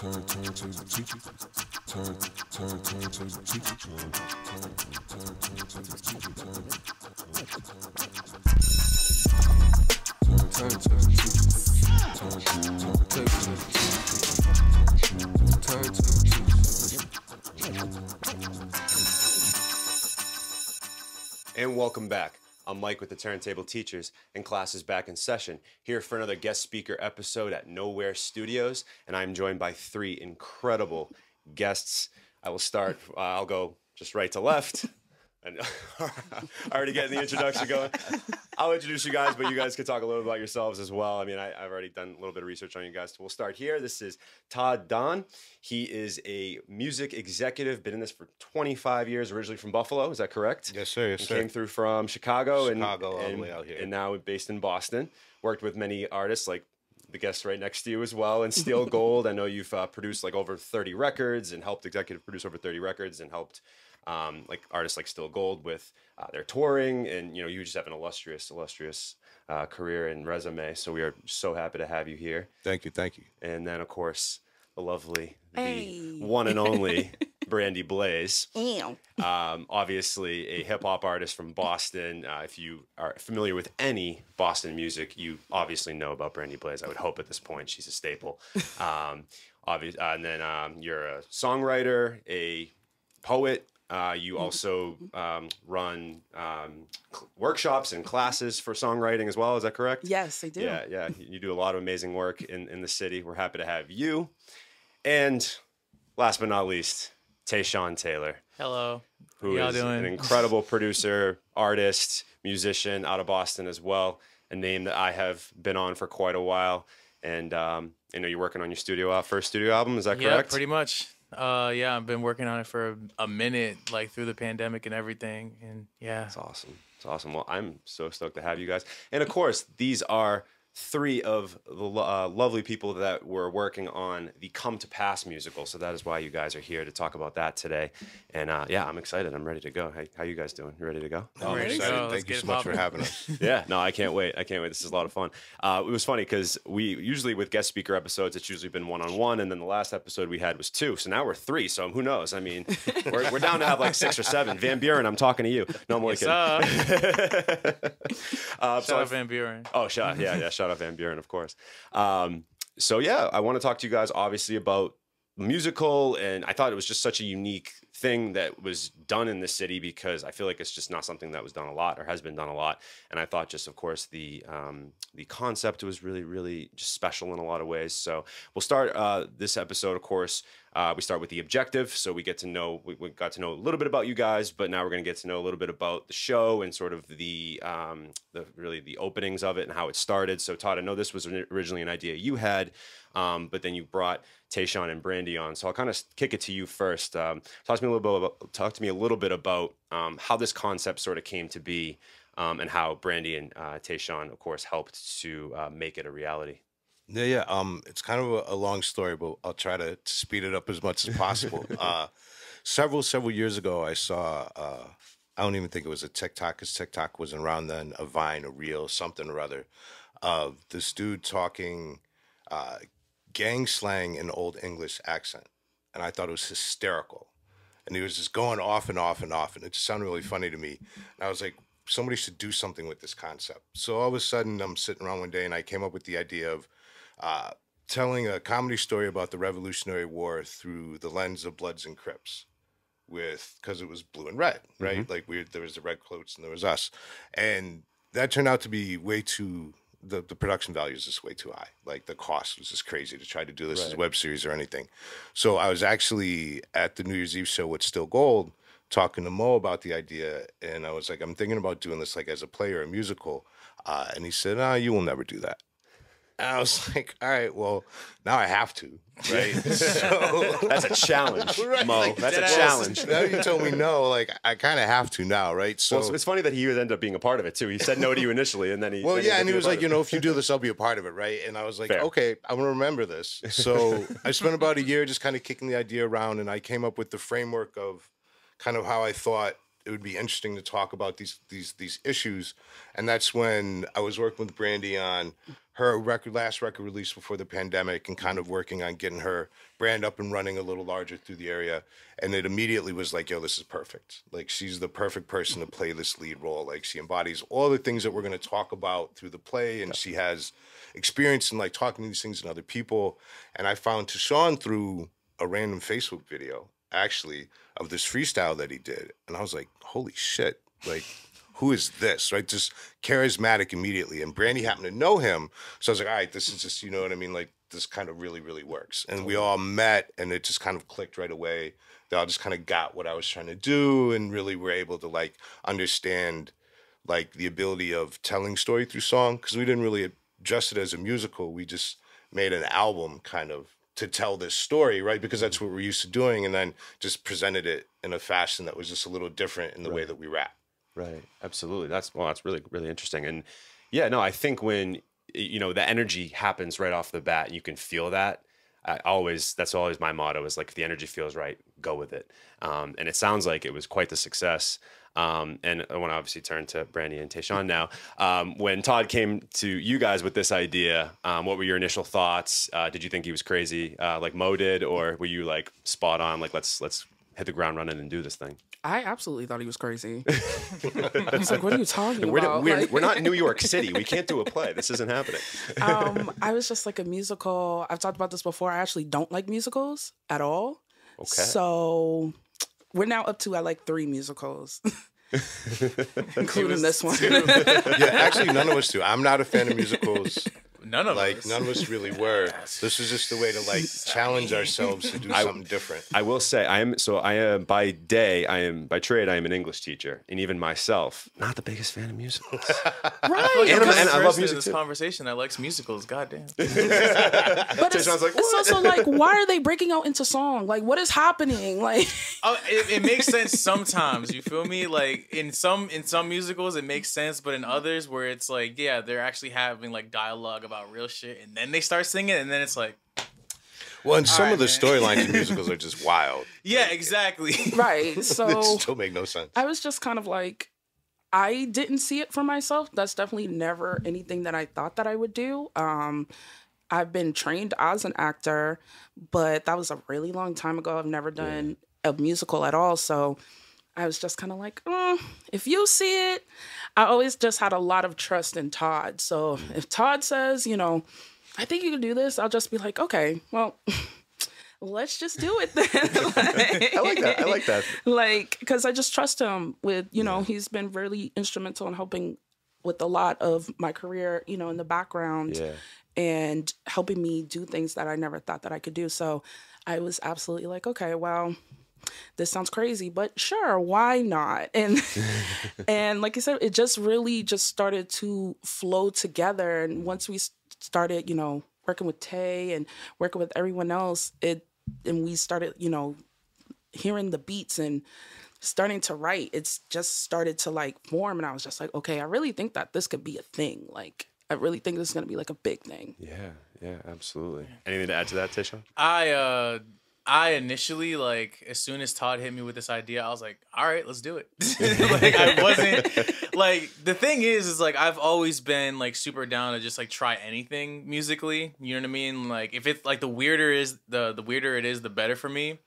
Turntable teacher. Turntable teacher. And welcome back. I'm Mike with the Turntable Teachers, and class is back in session, here for another guest speaker episode at Nowhere Studios, and I'm joined by three incredible guests. I will start, I'll go just right to left, and already getting the introduction going. I'll introduce you guys, but you guys can talk a little about yourselves as well. I mean, I've already done a little bit of research on you guys. So we'll start here. This is Todd Dahn. He is a music executive, been in this for 25 years, originally from Buffalo. Is that correct? Yes, sir. Yes, sir. Came through from Chicago, all the way out here. And now based in Boston. Worked with many artists like the guest right next to you as well, and Steel Gold. I know you've produced like over 30 records and helped executive produce over 30 records and helped like artists like Steel Gold with their touring, and you know, you just have an illustrious career and resume. So we are so happy to have you here. Thank you, thank you. And then of course the lovely, the one and only Brandie Blaze. Obviously a hip hop artist from Boston. If you are familiar with any Boston music, you obviously know about Brandie Blaze. I would hope at this point she's a staple. And then you're a songwriter, a poet. You also run workshops and classes for songwriting as well. Is that correct? Yes, I do. Yeah. You do a lot of amazing work in the city. We're happy to have you. And last but not least, Tashawn Taylor. Hello. Who is an incredible producer, artist, musician out of Boston as well. A name that I have been on for quite a while. And I know you're working on your first studio album. Is that correct? Yeah, pretty much. Yeah, I've been working on it for a minute, like through the pandemic and everything. And yeah. It's awesome. It's awesome. Well, I'm so stoked to have you guys. And of course, these are three of the lovely people that were working on the Come to Pass musical. So that is why you guys are here to talk about that today. And yeah, I'm excited. I'm ready to go. How you guys doing? You ready to go? I'm ready to go. Thank you so much for having us. Yeah, no, I can't wait. This is a lot of fun. It was funny because we usually with guest speaker episodes, it's usually been one-on-one, and then the last episode we had was two. So now we're three. So who knows? I mean, we're down to have like 6 or 7. Van Buren, I'm talking to you. No, I'm only kidding. Shout out Van Buren. Oh, shout out Van Buren, of course. So yeah, I want to talk to you guys obviously about musical, and I thought it was just such a unique thing that was done in this city because I feel like it's just not something that was done a lot or has been done a lot. And I thought just, of course, the concept was really just special in a lot of ways. So we'll start this episode, of course. We start with the objective, so we got to know a little bit about you guys, but now we're going to get to know a little bit about the show and sort of the openings of it and how it started. So Todd, I know this was originally an idea you had, but then you brought Tashawn and Brandie on. So I'll kind of kick it to you first. Talk to me a little bit about how this concept sort of came to be, and how Brandie and Tashawn, of course, helped to make it a reality. Yeah. It's kind of a long story, but I'll try to speed it up as much as possible. Several years ago, I saw, I don't even think it was a TikTok, because TikTok wasn't around then, a Vine, a Reel, something or other, of this dude talking gang slang in Old English accent. And I thought it was hysterical. And he was just going off and off and off, and it just sounded really funny to me. And I was like, somebody should do something with this concept. So all of a sudden, I'm sitting around one day, and I came up with the idea of telling a comedy story about the Revolutionary War through the lens of Bloods and Crips, because it was blue and red, right? Mm-hmm. Like there was the Redcoats and there was us, and that turned out to be way too. The production value is just way too high. Like the cost was just crazy to try to do this as a web series or anything. So I was actually at the New Year's Eve show with Still Gold talking to Mo about the idea, and I was like, I'm thinking about doing this like as a play or a musical, and he said, you will never do that. And I was like, all right, well, now I have to, right? So that's a challenge, right? Mo. Like, that's a challenge. Now you told me no, like I kind of have to now, right? So well, it's funny that he ended up being a part of it too. He said no to you initially, and then he. Well, yeah, and he was like, if you do this, I'll be a part of it, right? And I was like, fair. Okay, I'm gonna remember this. So I spent about a year just kind of kicking the idea around, and I came up with the framework of kind of how I thought it would be interesting to talk about these issues. And that's when I was working with Brandie on her last record release before the pandemic, and kind of working on getting her brand up and running a little larger through the area. And it immediately was like, yo, this is perfect. Like, she's the perfect person to play this lead role. Like, she embodies all the things that we're going to talk about through the play, and she has experience in like talking to these things and other people. And I found Tashawn through a random Facebook video, actually, of this freestyle that he did. And I was like, holy shit, like, who is this, right? Just charismatic immediately. And Brandie happened to know him. So I was like, all right, this is just, you know what I mean? Like, this kind of really, really works. And we all met, and it just kind of clicked right away. They all just kind of got what I was trying to do, and really were able to, like, understand, like, the ability of telling story through song. Because we didn't really address it as a musical. We just made an album kind of to tell this story, right? Because that's what we're used to doing, and then just presented it in a fashion that was just a little different in the way that we rap. Right. Absolutely. That's really, really interesting. And yeah, no, I think when, you know, the energy happens right off the bat, and you can feel that. That's always my motto, is like, if the energy feels right, go with it. And it sounds like it was quite the success. And I want to obviously turn to Brandie and Tashawn now. When Todd came to you guys with this idea, what were your initial thoughts? Did you think he was crazy, like Mo did, or were you like spot on, like, let's hit the ground running and do this thing? I absolutely thought he was crazy. I was like, what are you talking about? We're not in New York City. We can't do a play. This isn't happening. I was just like, a musical. I've talked about this before. I actually don't like musicals at all. Okay. So we're now up to, I like 3 musicals. Including this one. Yeah, actually, none of us do. I'm not a fan of musicals. None of like, us. none of us really were. This is just the way to, like, challenge ourselves to do something different. I will say, I am by trade, I am an English teacher, and even myself, not the biggest fan of musicals. Right. And I love music this too. Conversation that likes musicals. Goddamn. But it's also like, why are they breaking out into song? Like, what is happening? Like, It makes sense sometimes. You feel me? Like, in some musicals it makes sense, but in others where it's like, yeah, they're actually having like dialogue about real shit, and then they start singing, and then it's like, well, and some of the storylines in musicals are just wild. yeah, like, exactly. right. So it still make no sense. I was just kind of like, I didn't see it for myself. That's definitely never anything that I thought that I would do. I've been trained as an actor, but that was a really long time ago. I've never done a musical at all. So I was just kind of like, if you see it, I always just had a lot of trust in Todd. So if Todd says, you know, I think you can do this, I'll just be like, okay, well, let's just do it then. Like, I like that. Like, because I just trust him with, you know, he's been really instrumental in helping with a lot of my career, you know, in the background and helping me do things that I never thought that I could do. So I was absolutely like, okay, well, this sounds crazy, but sure, why not? And and like I said, it just really just started to flow together. And once we started, you know, working with Tay and working with everyone else, and we started, you know, hearing the beats and starting to write, it's just started to like form. And I was just like, okay, I really think that this could be a thing. Like, I really think this is going to be like a big thing. Yeah, absolutely. Anything to add to that, Tashawn? I initially, like, as soon as Todd hit me with this idea, I was like, all right, let's do it. Like, I wasn't, like, the thing is like, I've always been, like, super down to just, like, try anything musically. You know what I mean? Like, if it's, like, the weirder it is, the better for me.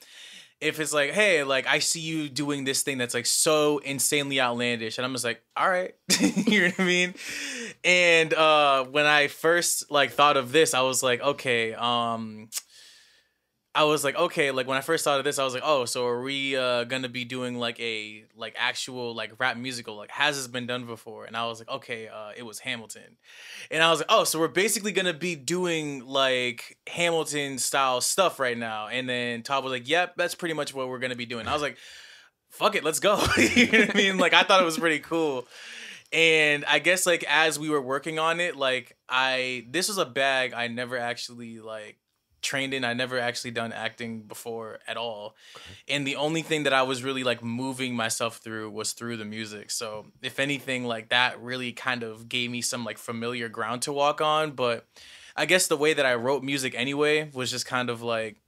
If it's like, hey, like, I see you doing this thing that's, like, so insanely outlandish, and I'm just like, all right. You know what I mean? And when I first, like, thought of this, I was like, okay, like, when I first thought of this, I was like, oh, so are we gonna be doing like a actual like rap musical? Like, has this been done before? And I was like, okay, it was Hamilton. And I was like, oh, so we're basically gonna be doing like Hamilton style stuff right now. And then Todd was like, yep, that's pretty much what we're gonna be doing. I was like, fuck it, let's go. You know what I mean? Like, I thought it was pretty cool. And I guess like as we were working on it, like this was a bag I never actually like trained in. I never actually done acting before at all. And the only thing that I was really like moving myself through was through the music. So if anything, like that really kind of gave me some like familiar ground to walk on. But I guess the way that I wrote music anyway was just kind of like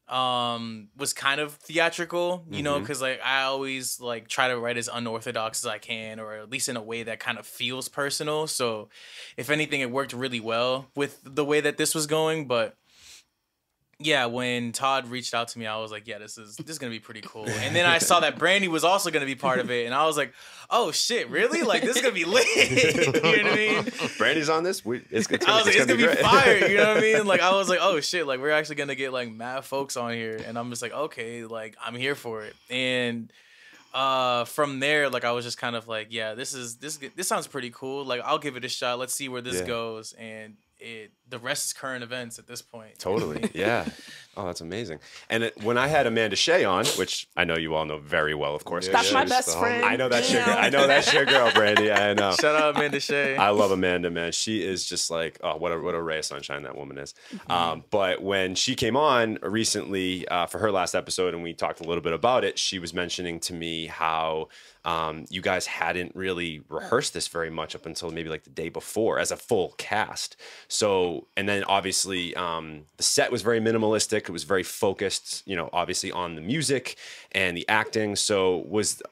was kind of theatrical, you know, because like I always like try to write as unorthodox as I can, or at least in a way that kind of feels personal. So if anything, it worked really well with the way that this was going. But yeah, when Todd reached out to me, I was like, yeah, this is gonna be pretty cool. And then I saw that Brandie was also gonna be part of it, and I was like, oh shit, really? Like this is gonna be lit. You know what I mean? Brandie's on this. It's It's gonna be fire. You know what I mean? Like I was like, oh shit, like we're actually gonna get like mad folks on here, and I'm just like, okay, like I'm here for it. And from there, like I was just kind of like, yeah, this sounds pretty cool. Like I'll give it a shot. Let's see where this goes. And the rest is current events at this point. Totally, yeah. Oh, that's amazing. And when I had Amanda Shea on, which I know you all know very well, of course. That's my best friend. I know that's your girl. I know that's your girl, Brandie. I know. Shout out Amanda Shea. I love Amanda, man. She is just like, oh, what a ray of sunshine that woman is. But when she came on recently for her last episode, and we talked a little bit about it, she was mentioning to me how you guys hadn't really rehearsed this very much up until maybe like the day before as a full cast. So, and then obviously the set was very minimalistic. It was very focused, you know, obviously on the music and the acting. So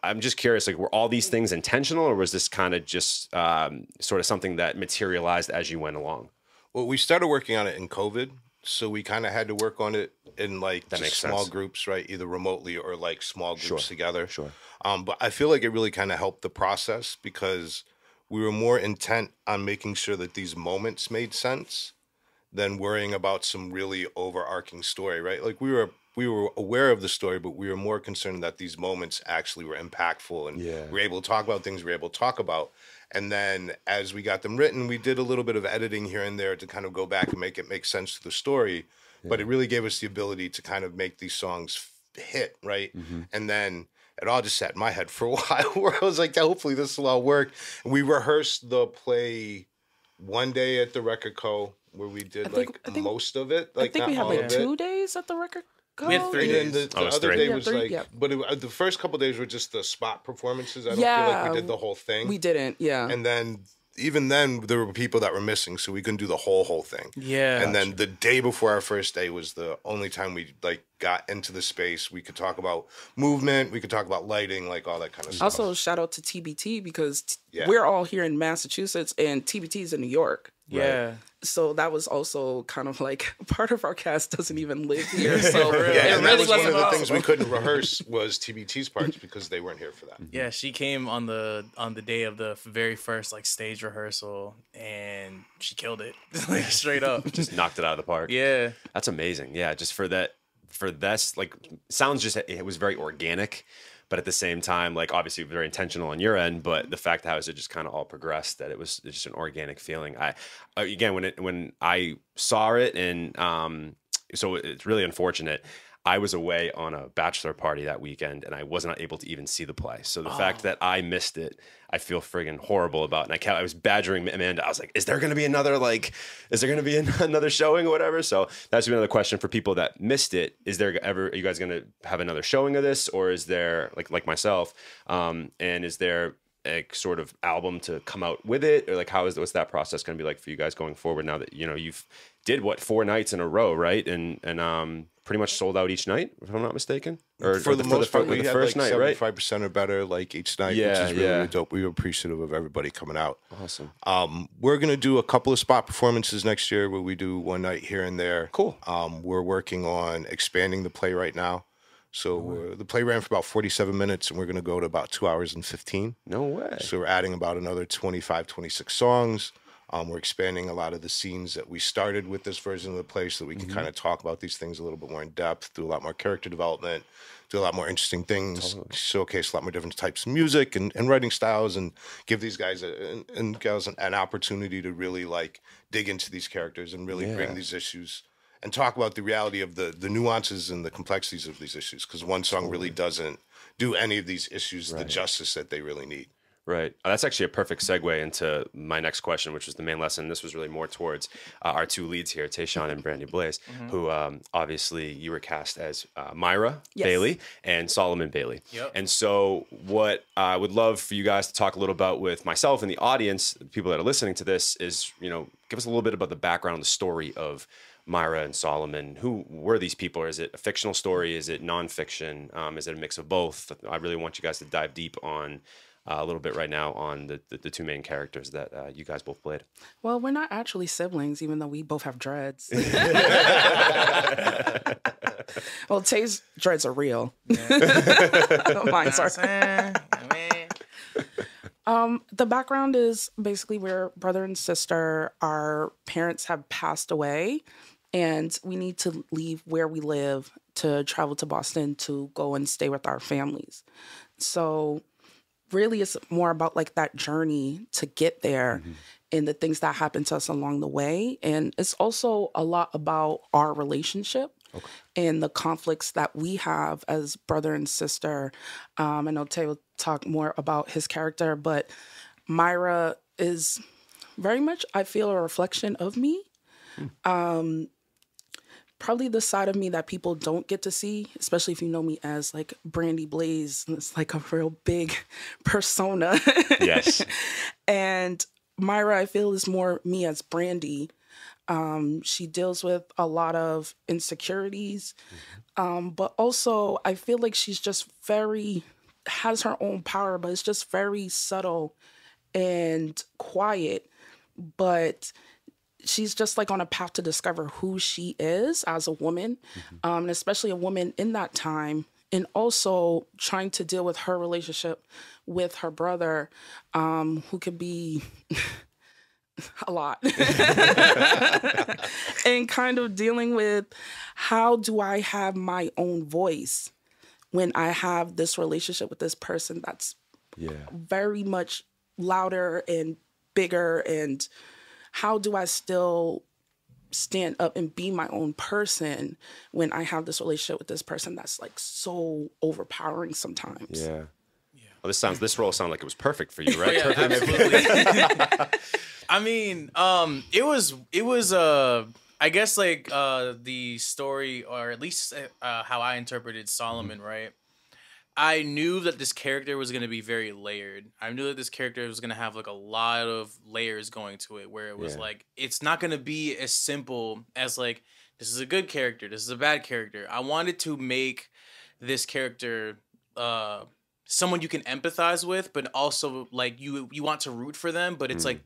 I'm just curious, like, were all these things intentional, or was this kind of just sort of something that materialized as you went along? Well, we started working on it in COVID. So we kind of had to work on it in like just small groups, right? Either remotely or like small groups together. Sure. But I feel like it really kind of helped the process because we were more intent on making sure that these moments made sense than worrying about some really overarching story, right? Like we were aware of the story, but we were more concerned that these moments actually were impactful and we were able to talk about things we were able to talk about. And then as we got them written, we did a little bit of editing here and there to kind of go back and make it make sense to the story. But it really gave us the ability to kind of make these songs hit, right? And then it all just sat in my head for a while where I was like, hopefully this will all work. And we rehearsed the play one day at the Record Co. where we did I think most of it. Like, I think we had like 2 days at the Record Co. We had 3 days. And then the other day was but the first couple of days were just the spot performances. I don't feel like we did the whole thing. We didn't, And then even then there were people that were missing, so we couldn't do the whole thing. Yeah. And then the day before our first day was the only time we like got into the space. We could talk about movement, we could talk about lighting, like all that kind of stuff. Also, shout out to TBT because we're all here in Massachusetts and TBT is in New York. Yeah. Right? So that was also kind of like part of our cast doesn't even live here. So and that was one of the things we couldn't rehearse was TBT's parts because they weren't here for that. Yeah, she came on the day of the very first like stage rehearsal and she killed it. Like straight up. Just knocked it out of the park. Yeah. That's amazing. Yeah, just for this, like, sounds just, it was very organic. But at the same time, like, obviously very intentional on your end, but the fact how it just kind of all progressed, that it was just an organic feeling. Again, when I saw it, and so it's really unfortunate. I was away on a bachelor party that weekend, and I was not able to even see the play. So the fact that I missed it, I feel friggin' horrible about. And I was badgering Amanda. I was like, "Is there going to be another another showing or whatever?" So that's another question for people that missed it. Is there ever? Are you guys going to have another showing of this, or is there like myself? And is there a sort of album to come out with it, or like what's that process going to be like for you guys going forward now that you've did 4 nights in a row, right? And pretty much sold out each night, if I'm not mistaken. Or for the most part, we had first like night, right? 75% or better, like each night, which is really dope. We were appreciative of everybody coming out. Awesome. We're gonna do a couple of spot performances next year where we do one night here and there. Cool. We're working on expanding the play right now. So the play ran for about 47 minutes, and we're gonna go to about 2 hours and 15. No way. So we're adding about another 25, 26 songs. We're expanding a lot of the scenes that we started with this version of the play so that we can kind of talk about these things a little bit more in depth, do a lot more character development, do a lot more interesting things, showcase a lot more different types of music and writing styles, and give these guys and gals an opportunity to really like dig into these characters and really bring these issues and talk about the reality of the nuances and the complexities of these issues, because one song really doesn't do any of these issues the justice that they really need. Right. That's actually a perfect segue into my next question, which was the main lesson. This was really more towards our 2 leads here, Tashawn and Brandie Blaze, who obviously you were cast as Mirah Bailey and Solomon Bailey. Yep. And so what I would love for you guys to talk a little about with myself and the audience, the people that are listening to this, is, give us a little bit about the background, the story of Mirah and Solomon. Who were these people? Is it a fictional story? Is it nonfiction? Is it a mix of both? I really want you guys to dive deep on a little bit right now on the two main characters that you guys both played. Well, we're not actually siblings, even though we both have dreads. Well, Tay's dreads are real. Mine's are. The background is basically we're brother and sister. Our parents have passed away, and we need to leave where we live to travel to Boston to go and stay with our families. So really it's more about like that journey to get there and the things that happen to us along the way. And it's also a lot about our relationship and the conflicts that we have as brother and sister. I know Tay will talk more about his character, but Mirah is very much, I feel, a reflection of me. Probably the side of me that people don't get to see, especially if you know me as like Brandie Blaze. It's like a real big persona. Yes. And Mirah, I feel, is more me as Brandie. She deals with a lot of insecurities, but also I feel like she's just has her own power, but it's just very subtle and quiet. But she's just like on a path to discover who she is as a woman, and especially a woman in that time, and also trying to deal with her relationship with her brother, who could be a lot. And kind of dealing with, how do I have my own voice when I have this relationship with this person that's very much louder and bigger, and how do I still stand up and be my own person when I have this relationship with this person that's like so overpowering sometimes? Yeah. Well, this role sounded like it was perfect for you, right? Yeah, absolutely. I mean, it was I guess like the story, or at least how I interpreted Solomon, right? I knew that this character was going to be very layered. I knew that this character was going to have like a lot of layers going to it, where it was like, it's not going to be as simple as like, this is a good character, this is a bad character. I wanted to make this character someone you can empathize with, but also like you want to root for them, but it's like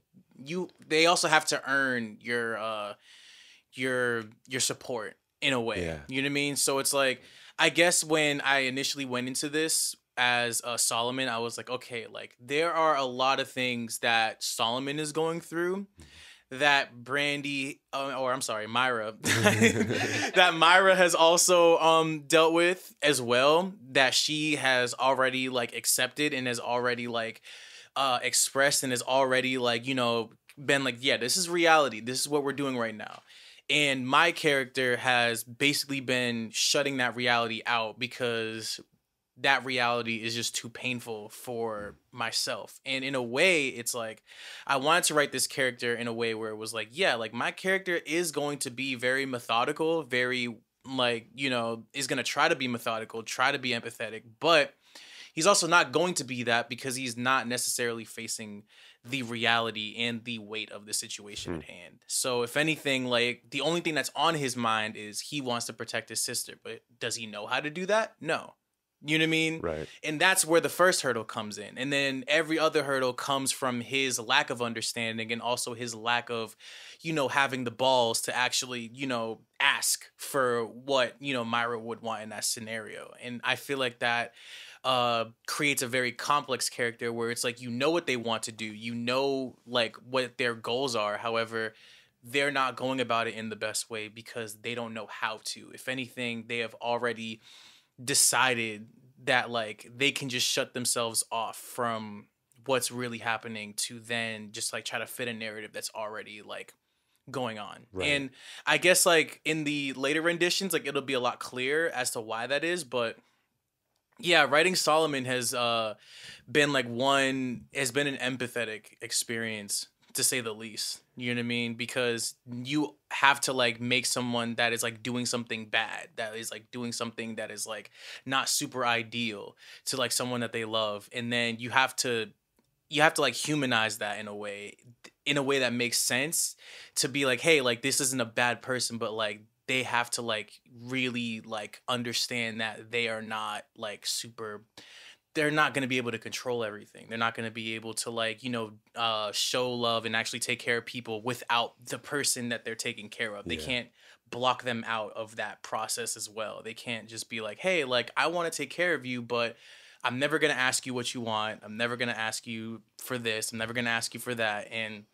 they also have to earn your support in a way. Yeah. You know what I mean? So it's like, I guess when I initially went into this as Solomon, I was like, okay, like there are a lot of things that Solomon is going through that Brandie, or I'm sorry, Mirah, that Mirah has also dealt with as well, that she has already like accepted and has already like expressed and has already like, you know, been like, yeah, this is reality. This is what we're doing right now. And my character has basically been shutting that reality out because that reality is just too painful for myself. And in a way, it's like, I wanted to write this character in a way where it was like, yeah, like my character is going to be very methodical, very like, you know, is going to try to be methodical, try to be empathetic, but he's also not going to be that because he's not necessarily facing the reality and the weight of the situation at hand. So if anything, like the only thing that's on his mind is he wants to protect his sister, but does he know how to do that? No. You know what I mean? Right. And that's where the first hurdle comes in. And then every other hurdle comes from his lack of understanding and also his lack of, you know, having the balls to actually, you know, ask for what, you know, Mirah would want in that scenario. And I feel like that creates a very complex character where it's like, you know what they want to do, you know, like what their goals are. However, they're not going about it in the best way because they don't know how to. If anything, they have already decided that like they can just shut themselves off from what's really happening to then just like try to fit a narrative that's already like going on. Right. And I guess like in the later renditions, like it'll be a lot clearer as to why that is, but yeah, writing Solomon has been an empathetic experience, to say the least. You know what I mean? Because you have to like make someone that is like doing something bad, that is like doing something that is like not super ideal to like someone that they love, and then you have to like humanize that in a way. in a way that makes sense to be like, hey, like this isn't a bad person, but like they have to like really like understand that they are not like they're not going to be able to control everything. They're not going to be able to like, show love and actually take care of people without the person that they're taking care of. They can't block them out of that process as well. They can't just be like, hey, like I want to take care of you, but I'm never going to ask you what you want. I'm never going to ask you for this. I'm never going to ask you for that. And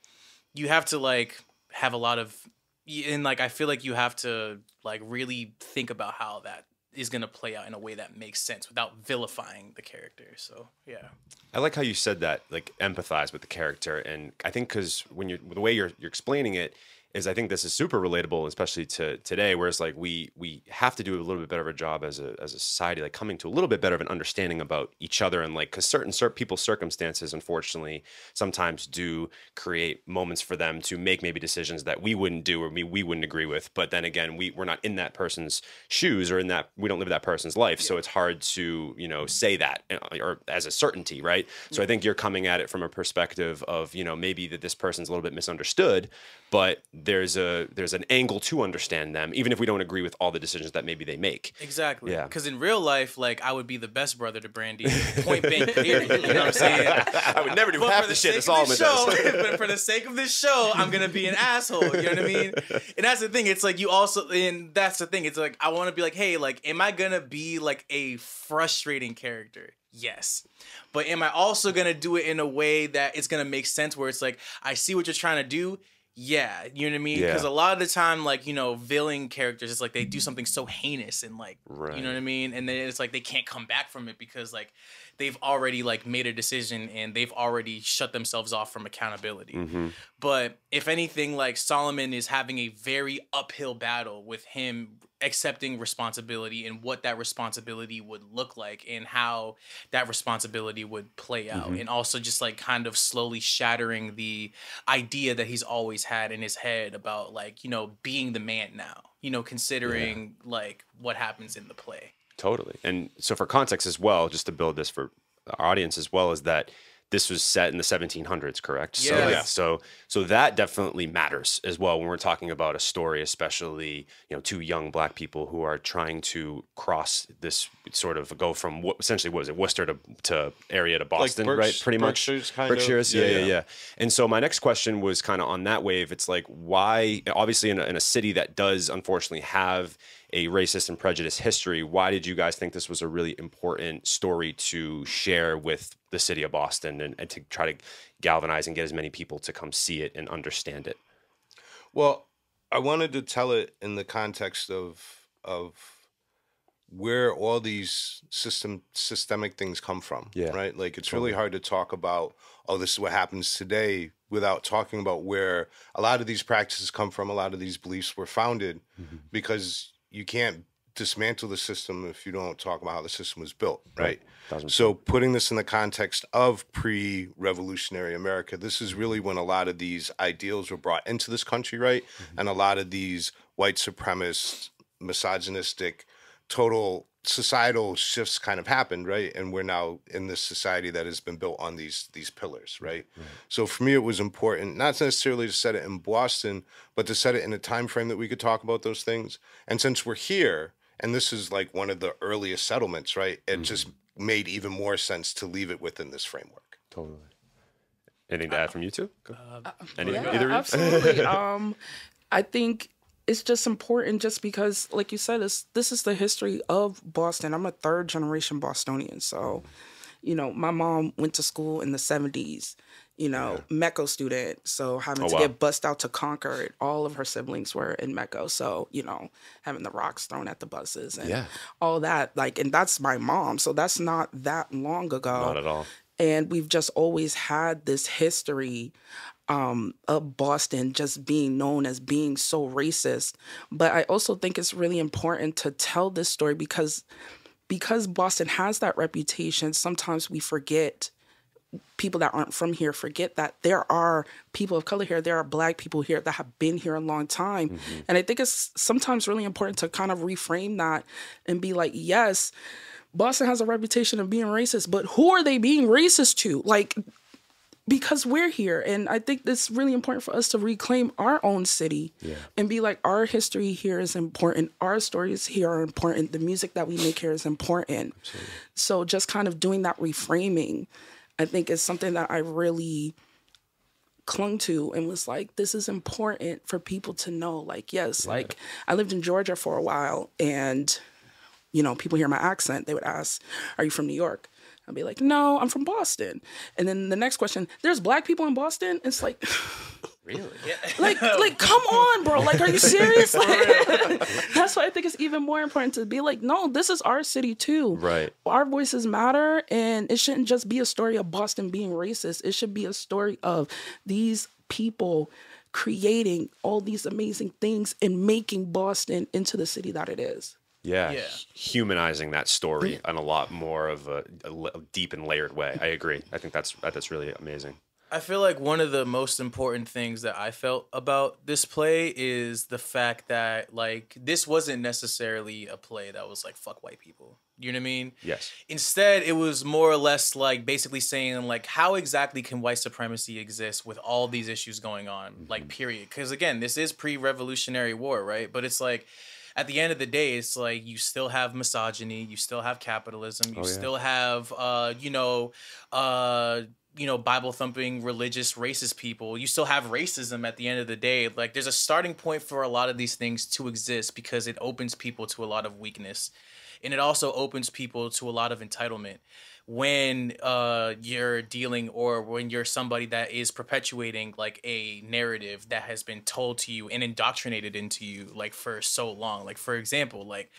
you have to like have a lot of, and like I feel like you have to like really think about how that is going to play out in a way that makes sense without vilifying the character. So, yeah. I like how you said that, like empathize with the character. And I think because the way you're explaining it is, I think this is super relatable, especially to today, whereas like we have to do a little bit better of a job as a society, like coming to a little bit better of an understanding about each other. And like, because certain people's circumstances, unfortunately, sometimes do create moments for them to make maybe decisions that we wouldn't do or we wouldn't agree with. But then again, we're not in that person's shoes, or we don't live that person's life. So it's hard to, say that or as a certainty, right? So I think you're coming at it from a perspective of, maybe that this person's a little bit misunderstood, but there's an angle to understand them, even if we don't agree with all the decisions that maybe they make. Exactly. Yeah. Because in real life, like I would be the best brother to Brandie, point blank, period. You know what I'm saying? I would never do half the shit that Solomon does. But for the sake of this show, I'm gonna be an asshole. You know what I mean? And that's the thing. It's like that's the thing. It's like I want to be like, hey, like, am I gonna be like a frustrating character? Yes. But am I also gonna do it in a way that it's gonna make sense, where it's like, I see what you're trying to do. Yeah, you know what I mean? Because a lot of the time, like, villain characters, it's like they do something so heinous and like, you know what I mean? And then it's like they can't come back from it because like they've already like made a decision and they've already shut themselves off from accountability. Mm-hmm. But if anything, like Solomon is having a very uphill battle with him accepting responsibility and what that responsibility would look like and how that responsibility would play out. And also just like kind of slowly shattering the idea that he's always had in his head about like, being the man now, considering like what happens in the play. Totally. And so for context as well, just to build this for our audience as well, is that this was set in the 1700s, correct? Yeah. So that definitely matters as well when we're talking about a story, especially, two young Black people who are trying to cross this sort of go from essentially, what was it, Worcester to area to Boston, like right? Pretty much. Berkshire's, yeah. And so my next question was kind of on that wave. It's like, why, obviously in a city that does unfortunately have a racist and prejudiced history, why did you guys think this was a really important story to share with the city of Boston and to try to galvanize and get as many people to come see it and understand it? Well, I wanted to tell it in the context of where all these systemic things come from, right? Like it's really hard to talk about, this is what happens today without talking about where a lot of these practices come from, a lot of these beliefs were founded, because you can't dismantle the system if you don't talk about how the system was built, right? So putting this in the context of pre-revolutionary America, this is really when a lot of these ideals were brought into this country, right? And a lot of these white supremacist, misogynistic, total societal shifts kind of happened, right? And we're now in this society that has been built on these pillars, right? So for me, it was important, not necessarily to set it in Boston, but to set it in a time frame that we could talk about those things. And since we're here, and this is like one of the earliest settlements, right? It just made even more sense to leave it within this framework. Totally. Anything to add from you two? Yeah, absolutely. I think it's just important just because, like you said, this is the history of Boston. I'm a third generation Bostonian. So, my mom went to school in the 70s, MECO student. So having to get bussed out to Concord, all of her siblings were in MECO. So, having the rocks thrown at the buses and all that. And that's my mom. So that's not that long ago. Not at all. And we've just always had this history of Boston just being known as being so racist. But I also think it's really important to tell this story because Boston has that reputation. Sometimes we forget, people that aren't from here forget that there are people of color here. There are Black people here that have been here a long time. And I think it's sometimes really important to kind of reframe that and be like, yes, Boston has a reputation of being racist, but who are they being racist to? Like, because we're here. And I think it's really important for us to reclaim our own city and be like, our history here is important. Our stories here are important. The music that we make here is important. Absolutely. So just kind of doing that reframing, I think, is something that I really clung to and was like, this is important for people to know. Like, yes, like I lived in Georgia for a while, and, you know, people hear my accent. They would ask, are you from New York? I'd be like, no, I'm from Boston. And then the next question, there's Black people in Boston? It's like, really? Yeah. like, come on, bro. Like, are you serious? Like, that's why I think it's even more important to be like, no, this is our city too. Right. Our voices matter, and it shouldn't just be a story of Boston being racist. It should be a story of these people creating all these amazing things and making Boston into the city that it is. Yeah. Humanizing that story in a lot more of a deep and layered way. I agree. I think that's really amazing. I feel like one of the most important things that I felt about this play is the fact that, like, this wasn't necessarily a play that was like, fuck white people. You know what I mean? Yes. Instead, it was more or less like basically saying, like, how exactly can white supremacy exist with all these issues going on? Like, period. Because, again, this is pre-Revolutionary War, right? But it's like, at the end of the day, it's like you still have misogyny, you still have capitalism, you still have, Bible thumping, religious, racist people. You still have racism at the end of the day. Like, there's a starting point for a lot of these things to exist because it opens people to a lot of weakness. And it also opens people to a lot of entitlement. When you're dealing, or when you're somebody that is perpetuating like a narrative that has been told to you and indoctrinated into you like for so long. Like, for example, like,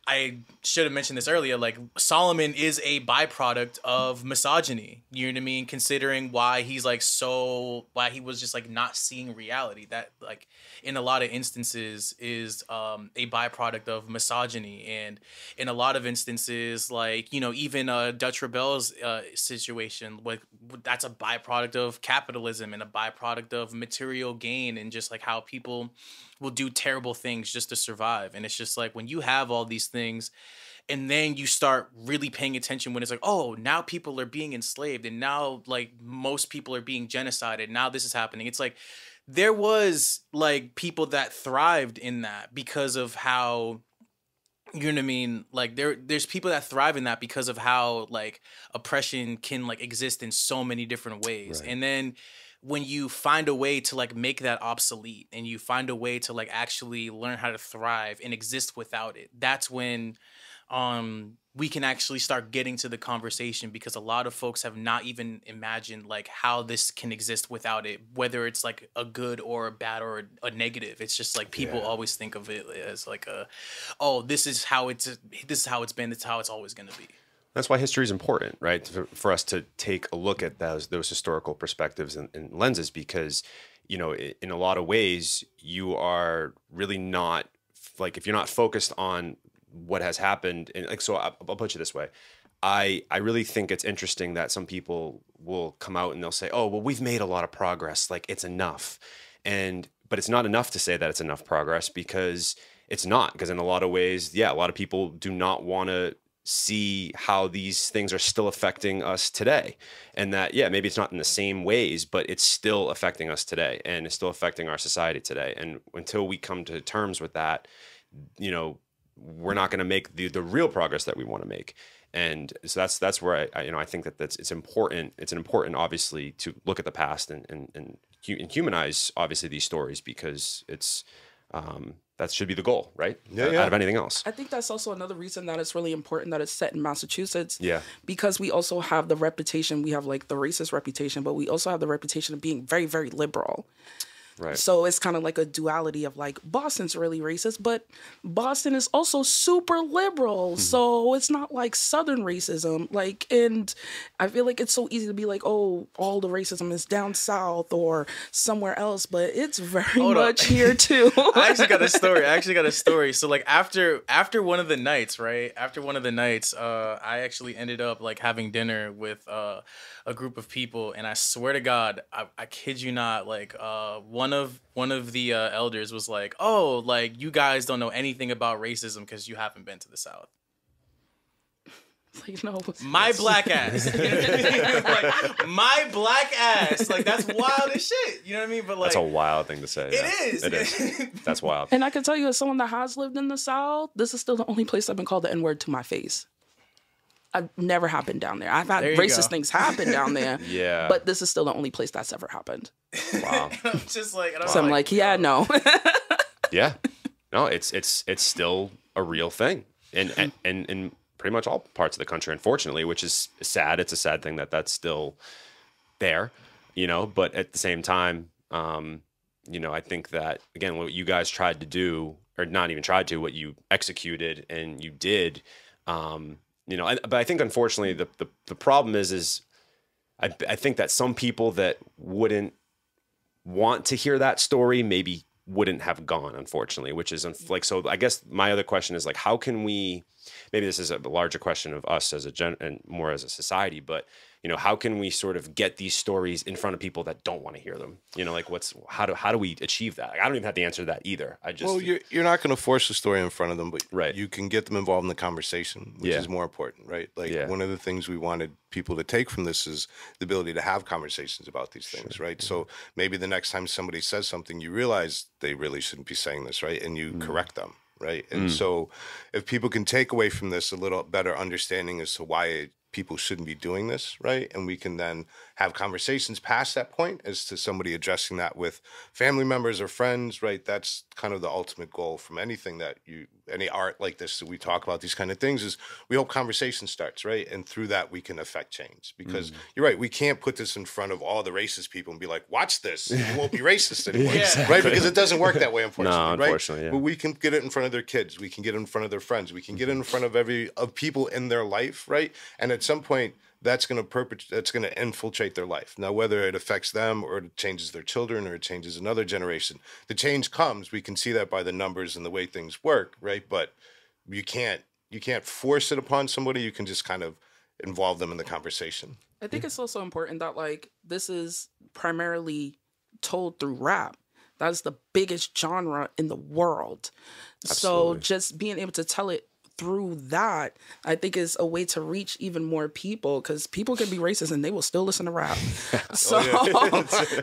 I should have mentioned this earlier, like, Solomon is a byproduct of misogyny. You know what I mean? Considering why he was just like not seeing reality. That, like, in a lot of instances is a byproduct of misogyny. And in a lot of instances, like, you know, even Dutch Rebel's situation, that's a byproduct of capitalism and a byproduct of material gain, and just like how people will do terrible things just to survive. And it's just like, when you have all these things and then you start really paying attention, when it's like, oh, now people are being enslaved, and now like most people are being genocided, now this is happening. It's like, there was like people that thrived in that because of how, you know what I mean? Like, there's people that thrive in that because of how like oppression can like exist in so many different ways. Right. And then when you find a way to like make that obsolete, and you find a way to like actually learn how to thrive and exist without it, that's when we can actually start getting to the conversation, because a lot of folks have not even imagined like how this can exist without it, whether it's like a good or a bad or a negative. It's just like people always think of it as like this is how it's been, this is how it's always going to be. That's why history is important, right? For us to take a look at those historical perspectives and lenses, because, you know, in a lot of ways, you are really not, like, if you're not focused on what has happened, and like, so I'll put you this way. I really think it's interesting that some people will come out and they'll say, oh, well, we've made a lot of progress, like, it's enough. But it's not enough to say that it's enough progress, because it's not. Because in a lot of ways, a lot of people do not want to see how these things are still affecting us today, and that maybe it's not in the same ways, but it's still affecting us today, and it's still affecting our society today. And until we come to terms with that, you know, we're not going to make the real progress that we want to make. And so that's where I think that it's important. It's important, obviously, to look at the past and humanize obviously these stories, because it's that should be the goal, right? Out of anything else. I think that's also another reason that it's really important that it's set in Massachusetts. Yeah. Because we also have the reputation, we have like the racist reputation, but we also have the reputation of being very, very liberal. Right. So it's kind of like a duality of like, Boston's really racist, but Boston is also super liberal. Mm-hmm. So it's not like Southern racism. Like, and I feel like it's so easy to be like, oh, all the racism is down South or somewhere else, but it's very much here too. I actually got a story. So like after one of the nights, right? After one of the nights, I actually ended up like having dinner with a group of people, and I swear to God, I kid you not, like one of the elders was like, oh, like, you guys don't know anything about racism because you haven't been to the South. Like, no, my black ass. You know what I mean? Like, my black ass. Like, that's wild as shit. You know what I mean? But like, That's a wild thing to say. It is. It is. That's wild. And I can tell you, as someone that has lived in the South, this is still the only place I've been called the N-word to my face. I've never happened down there. I've had racist things happen down there. Yeah. But this is still the only place that's ever happened. Wow. I'm just like, So I'm like, yeah, no. Yeah. No, it's still a real thing. And in pretty much all parts of the country, unfortunately, which is sad. It's a sad thing that that's still there, you know, but at the same time, you know, I think that, again, what you guys tried to do, or not even tried to, what you executed and you did, you know, but I think, unfortunately, the problem is I think that some people that wouldn't want to hear that story maybe wouldn't have gone, unfortunately, which is like, so I guess my other question is like, how can we, maybe this is a larger question of us as and more as a society, but, you know, how can we sort of get these stories in front of people that don't want to hear them? You know, like how do we achieve that? Like, I don't even have the answer to that either. Well, you're not going to force a story in front of them, but right. you can get them involved in the conversation, which is more important, right? Like one of the things we wanted people to take from this is the ability to have conversations about these things, right? So maybe the next time somebody says something, you realize they really shouldn't be saying this, right? And you correct them, right? And so if people can take away from this a little better understanding as to why people shouldn't be doing this, right? And we can then have conversations past that point as to somebody addressing that with family members or friends, right? That's kind of the ultimate goal from anything that any art like this that we talk about, these kind of things, is we hope conversation starts, right? And through that, we can affect change. Because you're right, we can't put this in front of all the racist people and be like, watch this, you won't be racist anymore, right? Because it doesn't work that way, unfortunately, no, unfortunately, right? But we can get it in front of their kids, we can get it in front of their friends, we can get it in front of people in their life, right? And at some point, that's going to infiltrate their life. Now, whether it affects them or it changes their children or it changes another generation, the change comes. We can see that by the numbers and the way things work, right? But you can't force it upon somebody. You can just kind of involve them in the conversation. I think it's also important that, like, this is primarily told through rap. That's the biggest genre in the world. Absolutely. So just being able to tell it through that, I think, is a way to reach even more people, because people can be racist and they will still listen to rap. So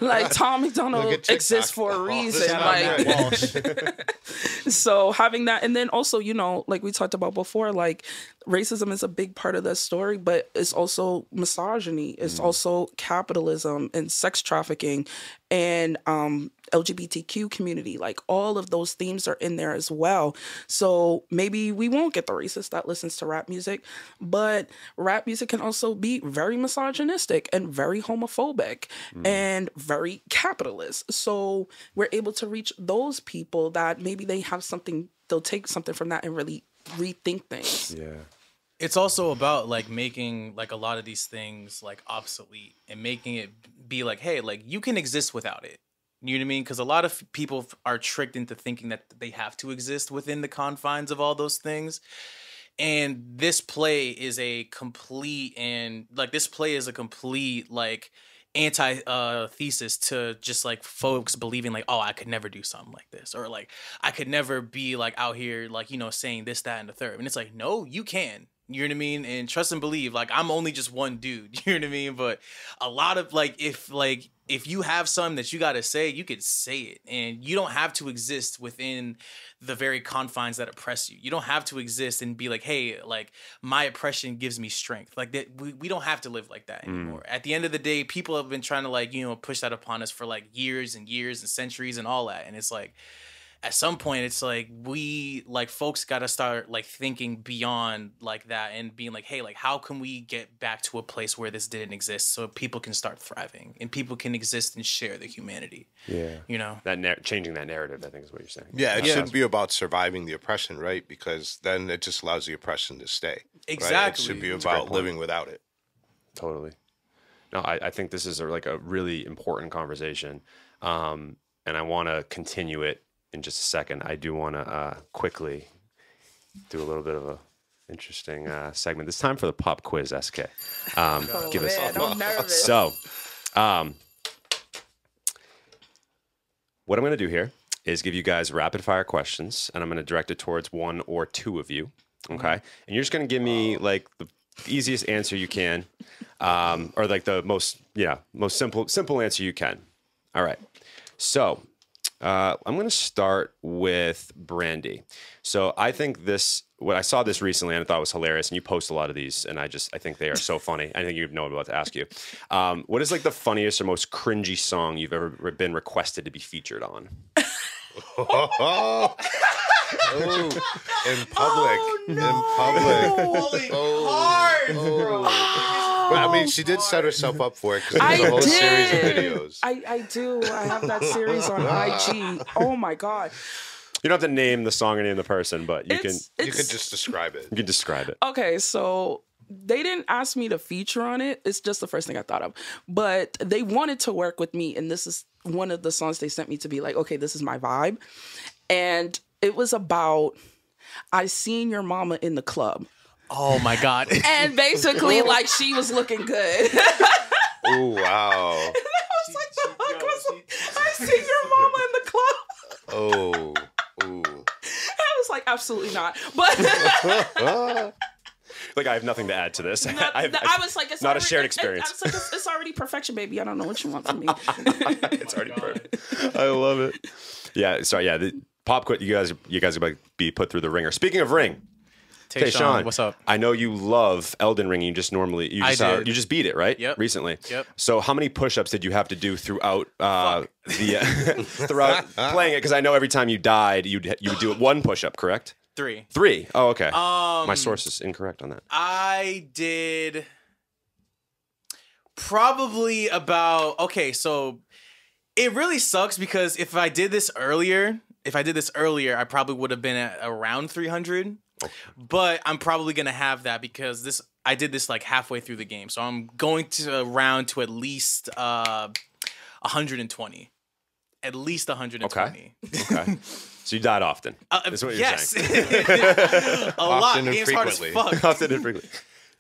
like Tom McDonald exists for a reason. Like, so having that, and then also, you know, like we talked about before, like racism is a big part of that story, but it's also misogyny. It's also capitalism and sex trafficking and LGBTQ community. Like, all of those themes are in there as well. So maybe we won't get the racist that listens to rap music, but rap music can also be very misogynistic and very homophobic and very capitalist. So we're able to reach those people that maybe they have something, they'll take something from that and really rethink things. Yeah. It's also about like making like a lot of these things like obsolete and making it be like, hey, like you can exist without it. You know what I mean? Because a lot of people are tricked into thinking that they have to exist within the confines of all those things. And this play is a complete like anti thesis to just like folks believing like, oh, I could never do something like this, or like I could never be like out here like, you know, saying this, that, and the third. And it's like, no, you can. You know what I mean? And trust and believe, like, I'm only just one dude. You know what I mean? But a lot of if you have something that you got to say, you could say it. And you don't have to exist within the very confines that oppress you. You don't have to exist and be like, hey, like, my oppression gives me strength. Like, that we don't have to live like that anymore. At the end of the day, people have been trying to, like, you know, push that upon us for, like, years and years and centuries and all that. And it's like, at some point, it's like we, like, folks got to start, like, thinking beyond, like, that and being like, hey, like, how can we get back to a place where this didn't exist so people can start thriving and people can exist and share the humanity? Yeah. You know? That changing that narrative, I think, is what you're saying. Yeah, it shouldn't be about surviving the oppression, right? Because then it just allows the oppression to stay. Exactly. Right? It should be about living without it. Totally. No, I think this is a really important conversation, and I want to continue it in just a second. I do want to quickly do a little bit of a interesting segment. It's time for the pop quiz, SK. Give us. I'm nervous. So, what I'm going to do here is give you guys rapid fire questions, and I'm going to direct it towards one or two of you. Okay, and you're just going to give me like easiest answer you can, or like the most simple answer you can. All right. So I'm going to start with Brandie. So I think when I saw this recently and I thought it was hilarious, and you post a lot of these, and I think they are so funny. I think you know what I'm about to ask you. What is like the funniest or most cringy song you've ever been requested to be featured on? In public. Hard, bro. But I mean, she did set herself up for it because there's a whole series of videos. I do. I have that series on IG. Oh my God. You don't have to name the song or name the person, but you can just describe it. You can describe it. Okay, so they didn't ask me to feature on it. It's just the first thing I thought of. But they wanted to work with me, and this is one of the songs they sent me to be like, okay, this is my vibe. And it was about, I seen your mama in the club. Oh my God. And basically, like, she was looking good. Oh, wow. And I was like, the hook was like, I seen your mama in the club. Oh. I was like, absolutely not. But like, I have nothing to add to this. I was like, it's not already, a shared experience. I was like, it's already perfection, baby. I don't know what you want from me. It's already perfect. I love it. Yeah. Sorry. Yeah. The pop quiz. You guys are about to be put through the ringer. Speaking of ring, Tashawn, what's up? I know you love Elden Ring. You just you just beat it, right? Yep. Recently. Yep. So how many push-ups did you have to do throughout throughout playing it? Because I know every time you died, you would do it one push-up, correct? 3. 3. Oh, okay. My source is incorrect on that. I did probably about, okay, so it really sucks because if I did this earlier, I probably would have been at around 300. But I'm probably going to have that because I did this like halfway through the game. So I'm going to round to at least 120. At least 120. Okay. So you died often. That's what you're saying. Yes. A lot. Often and Game's hard as frequently. fuck. Often and frequently.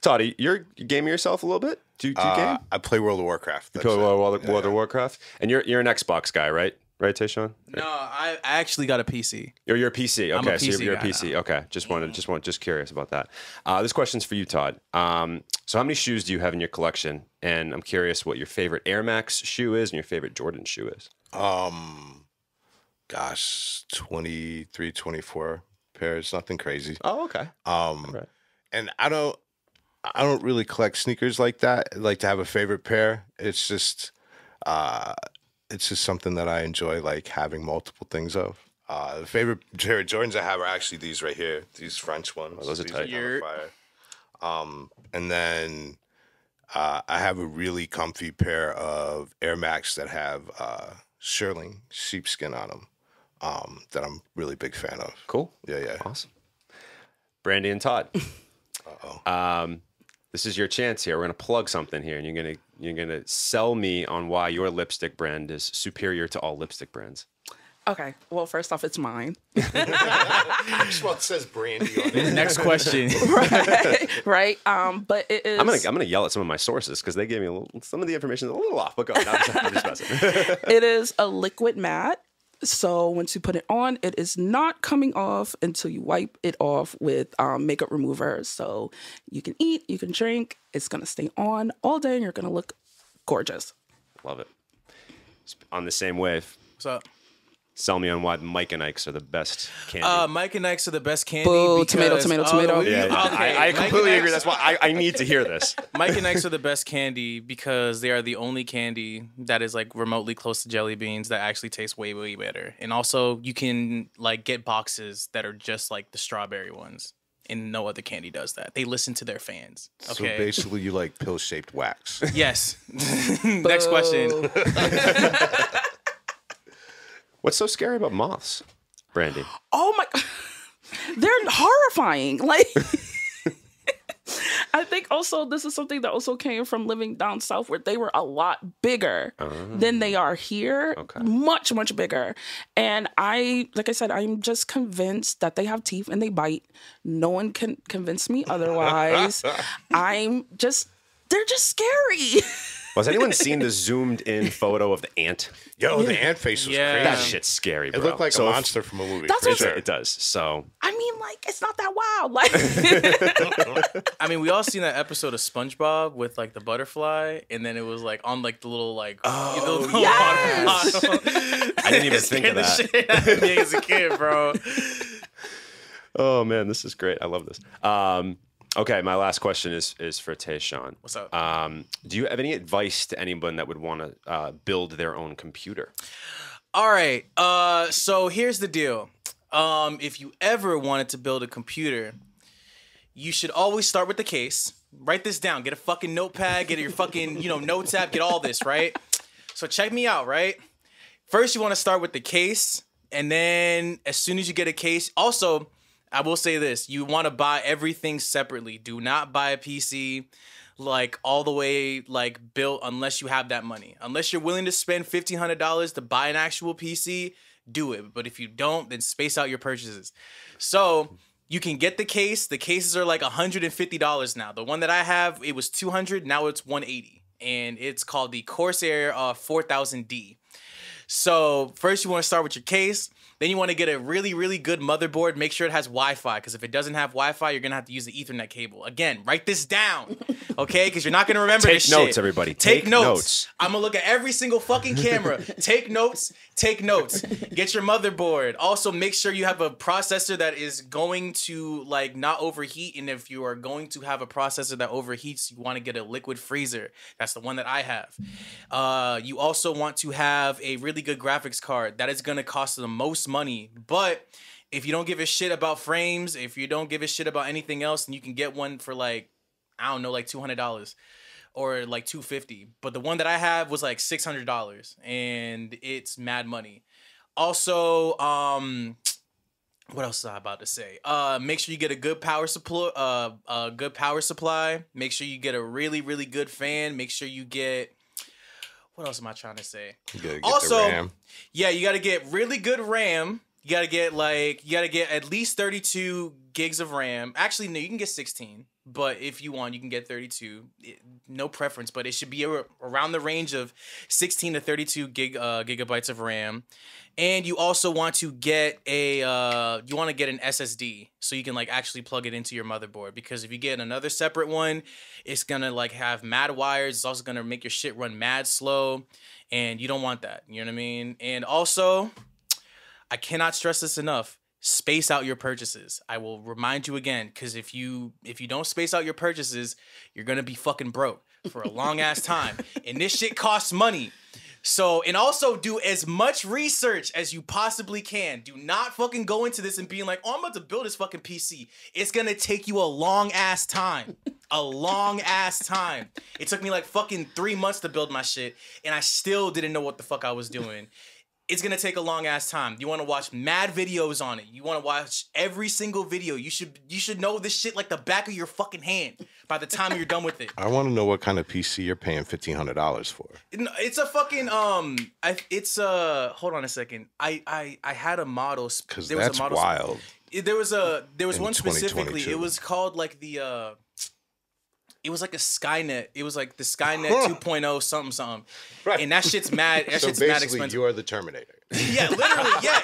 Toddy, you're gaming yourself a little bit? Do you game? I play World of Warcraft. You play World of Warcraft? And you're an Xbox guy, right? Right, Tashawn? No, I actually got a PC. You're a PC. Okay, I'm a so PC you're a guy PC. now. Okay, just curious about that. This question's for you, Todd. So how many shoes do you have in your collection? And I'm curious what your favorite Air Max shoe is and your favorite Jordan shoe is. Gosh, 23, 24 pairs. Nothing crazy. Oh, okay. Right. And I don't really collect sneakers like that. I like to have a favorite pair. It's just something that I enjoy, like having multiple things of. The favorite Jordans I have are actually these right here, these French ones. Oh, those are These tight. kinda fire. And then I have a really comfy pair of Air Max that have shearling sheepskin on them that I'm really big fan of. Cool. Yeah. Awesome. Brandie and Todd. Uh-oh. This is your chance here. We're gonna plug something here, and you're gonna sell me on why your lipstick brand is superior to all lipstick brands. Okay. Well, first off, it's mine. This one says Brandie on it. Next question. Right. But it is. I'm gonna yell at some of my sources because they gave me some of the information is a little off. But go ahead. I'm just messing. It is a liquid matte. So once you put it on, it is not coming off until you wipe it off with makeup remover. So you can eat, you can drink. It's going to stay on all day and you're going to look gorgeous. Love it. On the same wave. What's up? Sell me on why Mike and Ike's are the best candy. Mike and Ike's are the best candy. Boo, because, tomato. Yeah, Okay, I Mike completely and agree. Ike's- That's why I need to hear this. Mike and Ike's are the best candy because they are the only candy that is like remotely close to jelly beans that actually taste way, way better. And also you can like get boxes that are just like the strawberry ones. And no other candy does that. They listen to their fans. So Okay. basically, you like pill-shaped wax. Yes. Next question. What's so scary about moths, Brandie? Oh my, they're horrifying. Like, I think also this is something that also came from living down south where they were a lot bigger than they are here. Okay. Much, much bigger. And like I said, I'm just convinced that they have teeth and they bite. No one can convince me otherwise. They're just scary. Has anyone seen the zoomed in photo of the ant? Yo, the ant face was Yeah. crazy. That shit's scary, bro. It looked like So a if- monster from a movie. That's for what- sure. It does. So I mean, like, it's not that wild. Like, I mean, we all seen that episode of SpongeBob with like the butterfly, and then it was like on like the little like the little yes! water bottle. I didn't even think of Scared the that. shit out of me as a kid, bro. Oh man, this is great. I love this. Okay, my last question is for Tashawn. What's up? Do you have any advice to anyone that would want to build their own computer? All right. So here's the deal. If you ever wanted to build a computer, you should always start with the case. Write this down. Get a fucking notepad. Get your fucking, notes app. Get all this, right? So check me out, right? First, you want to start with the case. And then as soon as you get a case, also, I will say this. You want to buy everything separately. Do not buy a PC like all the way like built unless you have that money. Unless you're willing to spend $1,500 to buy an actual PC, do it. But if you don't, then space out your purchases. So you can get the case. The cases are like $150 now. The one that I have, it was $200. Now it's $180, and it's called the Corsair 4000D. So first you want to start with your case. Then you want to get a really, really good motherboard. Make sure it has Wi-Fi, because if it doesn't have Wi-Fi, you're going to have to use the Ethernet cable. Again, write this down, okay? Because you're not going to remember Take this notes, shit. everybody. Take Take notes. notes. I'm going to look at every single fucking camera. Take notes. Take notes. Get your motherboard. Also, make sure you have a processor that is going to, like, not overheat. And if you are going to have a processor that overheats, you want to get a liquid freezer. That's the one that I have. You also want to have a really good graphics card. That is going to cost the most money. But if you don't give a shit about frames, if you don't give a shit about anything else, then you can get one for like, I don't know, like $200 or like $250. But the one that I have was like $600, and it's mad money. Also, what else was I about to say? Make sure you get a good power supply. Make sure you get a really, really good fan. Make sure you get. What else am I trying to say? You gotta get Also, the RAM. yeah, you got to get really good RAM. You got to get at least 32 gigs of RAM. Actually, no, you can get 16. But if you want, you can get 32. No preference, but it should be around the range of 16 to 32 gigabytes of RAM. And you also want to get an SSD, so you can like actually plug it into your motherboard. Because if you get another separate one, it's gonna like have mad wires. It's also gonna make your shit run mad slow, and you don't want that. You know what I mean? And also, I cannot stress this enough. Space out your purchases. I will remind you again, because if you don't space out your purchases, you're gonna be fucking broke for a long ass time. And this shit costs money. So, and also do as much research as you possibly can. Do not fucking go into this and being like, oh, I'm about to build this fucking PC. It's gonna take you a long ass time. A long ass time. It took me like fucking 3 months to build my shit, and I still didn't know what the fuck I was doing. It's gonna take a long ass time. You want to watch mad videos on it. You want to watch every single video. You should know this shit like the back of your fucking hand by the time you're done with it. I want to know what kind of PC you're paying $1,500 for. It's a fucking hold on a second. I had a model Because there was that's a model wild. There was In one specifically. 2022. It was called like the it was like a Skynet. It was like the Skynet 2.0 something. Right. And that shit's mad. That So shit's mad basically, expensive. you are the Terminator. Yeah, literally. Yeah,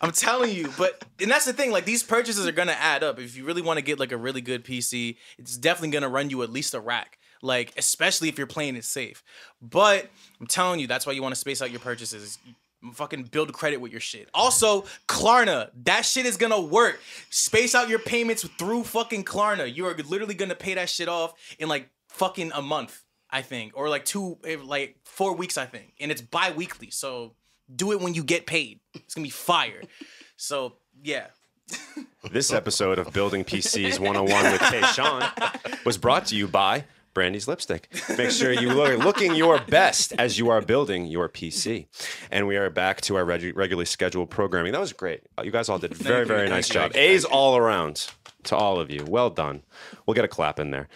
I'm telling you. And that's the thing. Like, these purchases are gonna add up. If you really want to get like a really good PC, it's definitely gonna run you at least a rack. Like, especially if you're playing it safe. But I'm telling you, that's why you want to space out your purchases. Fucking build credit with your shit. Also, Klarna. That shit is gonna work. Space out your payments through fucking Klarna. You are literally gonna pay that shit off in like fucking a month, I think. Or like 4 weeks, I think. And it's bi-weekly. So do it when you get paid. It's gonna be fire. So yeah. This episode of Building PCs 101 with Tashawn was brought to you by Brandie's Lipstick. Make sure you are looking your best as you are building your PC. And we are back to our regularly scheduled programming. That was great. You guys all did a very, very nice job. A's all around to all of you. Well done. We'll get a clap in there.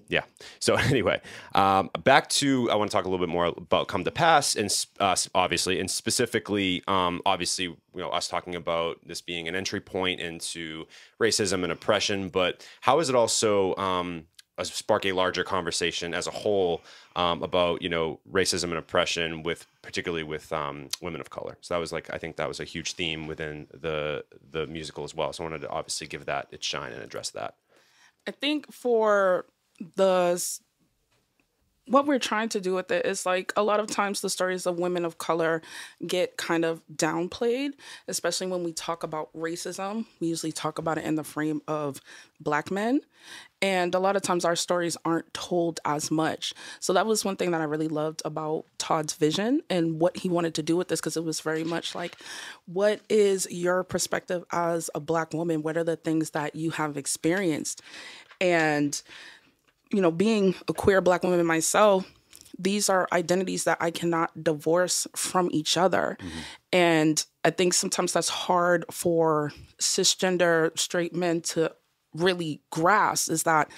Yeah. So anyway, back to, I want to talk a little bit more about Come to Pass, and obviously, and specifically, obviously, us talking about this being an entry point into racism and oppression, but how is it also spark a larger conversation as a whole about, you know, racism and oppression particularly with women of color. So that was like, I think that was a huge theme within the musical as well. So I wanted to obviously give that its shine and address that. I think for what we're trying to do with it is like a lot of times the stories of women of color get kind of downplayed, especially when we talk about racism. We usually talk about it in the frame of Black men. And a lot of times our stories aren't told as much. So that was one thing that I really loved about Todd's vision and what he wanted to do with this, because it was very much like, what is your perspective as a Black woman? What are the things that you have experienced? And you know, being a queer Black woman myself, these are identities that I cannot divorce from each other. Mm-hmm. And I think sometimes that's hard for cisgender straight men to really grasp, is that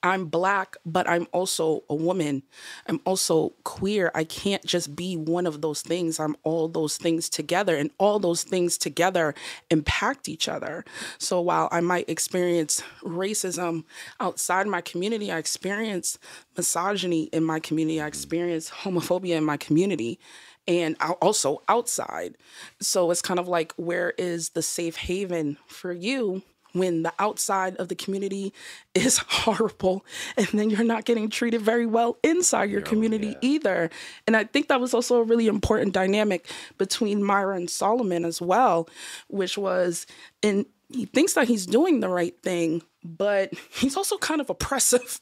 I'm Black, but I'm also a woman. I'm also queer. I can't just be one of those things. I'm all those things together, and all those things together impact each other. So while I might experience racism outside my community, I experience misogyny in my community, I experience homophobia in my community, and also outside. So it's kind of like, where is the safe haven for you when the outside of the community is horrible, and then you're not getting treated very well inside your community either? And I think that was also a really important dynamic between Mirah and Solomon as well, which was, he thinks that he's doing the right thing, but he's also kind of oppressive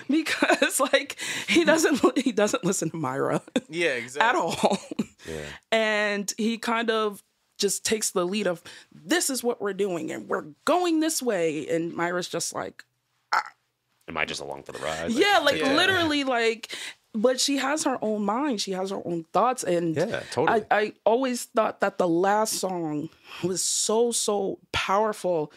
because like he doesn't listen to Mirah. Yeah, exactly. At all. Yeah. And he kind of just takes the lead of, this is what we're doing and we're going this way. And Mirah's just like, am I just along for the ride? Yeah, literally, like, but she has her own mind. She has her own thoughts. And yeah, totally. I always thought that the last song was so powerful,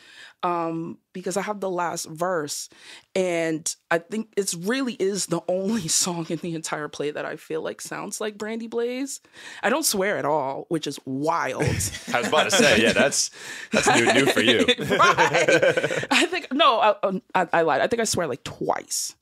because I have the last verse. And I think it really is the only song in the entire play that I feel like sounds like Brandie Blaze. I don't swear at all, which is wild. I was about to say, yeah, that's new for you. Right. I think, no, I lied. I think I swear like twice.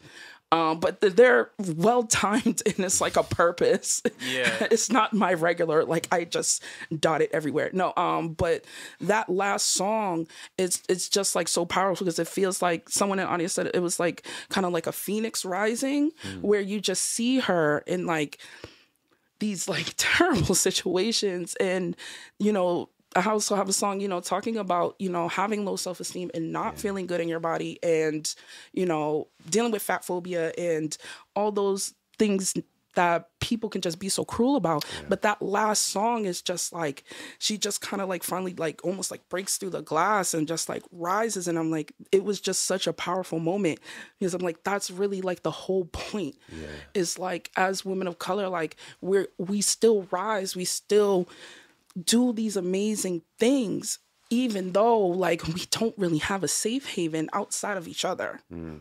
But they're well timed, and it's like a purpose. Yeah, it's not my regular, like, I just dot it everywhere. No, but that last song, it's just like so powerful, because it feels like, someone in the audience said it was like kind of like a phoenix rising, where you just see her in like these like terrible situations, and you know, I also have a song, you know, talking about, you know, having low self-esteem and not feeling good in your body, and, you know, dealing with fat phobia and all those things that people can just be so cruel about. Yeah. But that last song is just like, she just kind of like finally like almost like breaks through the glass and just like rises. And I'm like, it was just such a powerful moment, because I'm like, that's really like the whole point, is like, as women of color, like we still rise, we still do these amazing things, even though like we don't really have a safe haven outside of each other. That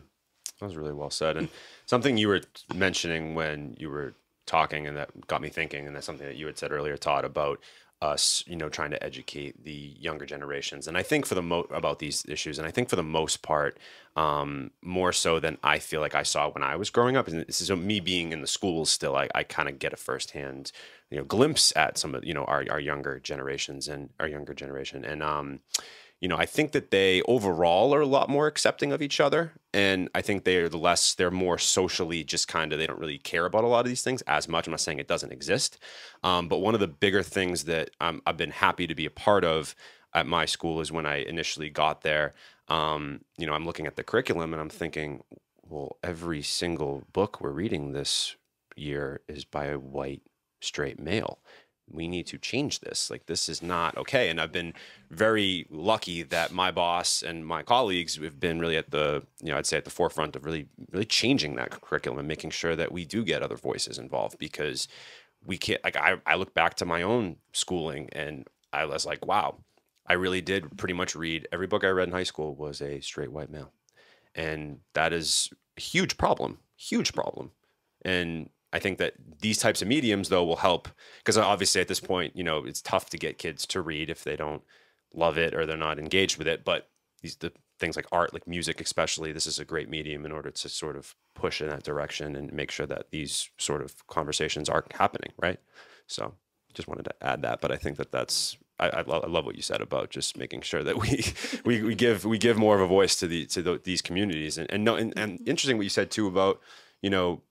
was really well said. And something you were mentioning when you were talking, and that got me thinking, and that's something that you had said earlier, Todd, about us, you know, trying to educate the younger generations. And I think about these issues, and I think for the most part, more so than I feel like I saw when I was growing up. And this is me being in the schools still, I kind of get a firsthand, you know, glimpse at some of, you know, our younger generations and our younger generation. And, you know, I think that they overall are a lot more accepting of each other. And I think they're more socially just kind of, they don't really care about a lot of these things as much. I'm not saying it doesn't exist. But one of the bigger things that I've been happy to be a part of at my school is when I initially got there, you know, I'm looking at the curriculum and I'm thinking, well, every single book we're reading this year is by a white straight male. We need to change this. Like, this is not okay. And I've been very lucky that my boss and my colleagues have been really at the, you know, I'd say at the forefront of really changing that curriculum and making sure that we do get other voices involved, because we can't, like, I look back to my own schooling and I was like, wow, I really did pretty much read every book I read in high school was a straight white male. And that is a huge problem. And I think that these types of mediums, though, will help, because obviously at this point, you know, it's tough to get kids to read if they don't love it or they're not engaged with it. But things like art, like music especially, this is a great medium in order to sort of push in that direction and make sure that these sort of conversations are happening, right? So just wanted to add that, but I think that that's I love what you said about just making sure that we give more of a voice to these communities, and interesting what you said too about, you know,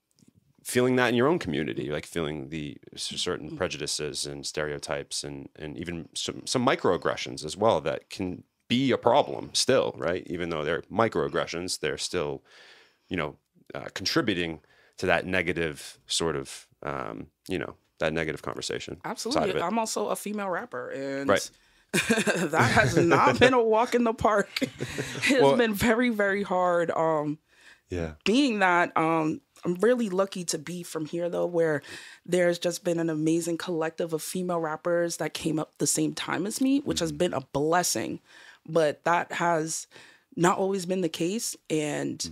feeling that in your own community, like feeling the certain prejudices and stereotypes and even some microaggressions as well that can be a problem still, right? Even though they're microaggressions, they're still, you know, contributing to that negative sort of, you know, that negative conversation. Absolutely. I'm also a female rapper, and right. that has not been a walk in the park. It's been very, very hard. Yeah. Being that, I'm really lucky to be from here, though, where there's just been an amazing collective of female rappers that came up the same time as me, which has been a blessing. But that has not always been the case. And,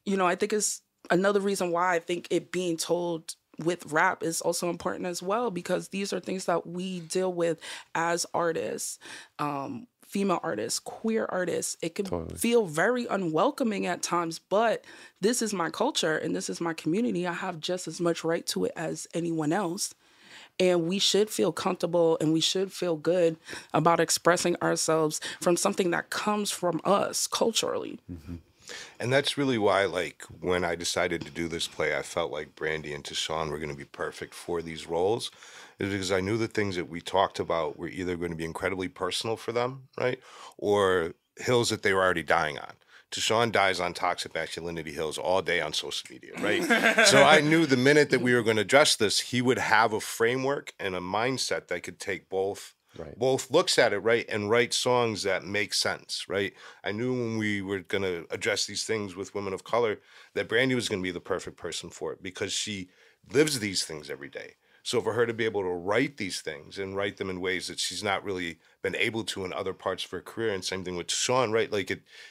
you know, I think it's another reason why I think it being told with rap is also important as well, because these are things that we deal with as artists, female artists, queer artists. It can feel very unwelcoming at times, but this is my culture and this is my community. I have just as much right to it as anyone else. And we should feel comfortable and we should feel good about expressing ourselves from something that comes from us culturally. And that's really why, like, when I decided to do this play, I felt like Brandie and Tashawn were going to be perfect for these roles, is because I knew the things that we talked about were either going to be incredibly personal for them, right, or hills that they were already dying on. Tashawn dies on toxic masculinity hills all day on social media, right? So I knew the minute that we were going to address this, he would have a framework and a mindset that could take both looks at it, right, and write songs that make sense, right? I knew when we were going to address these things with women of color that Brandie was going to be the perfect person for it because she lives these things every day. So for her to be able to write these things and write them in ways that she's not really been able to in other parts of her career, and same thing with Sean, right? Like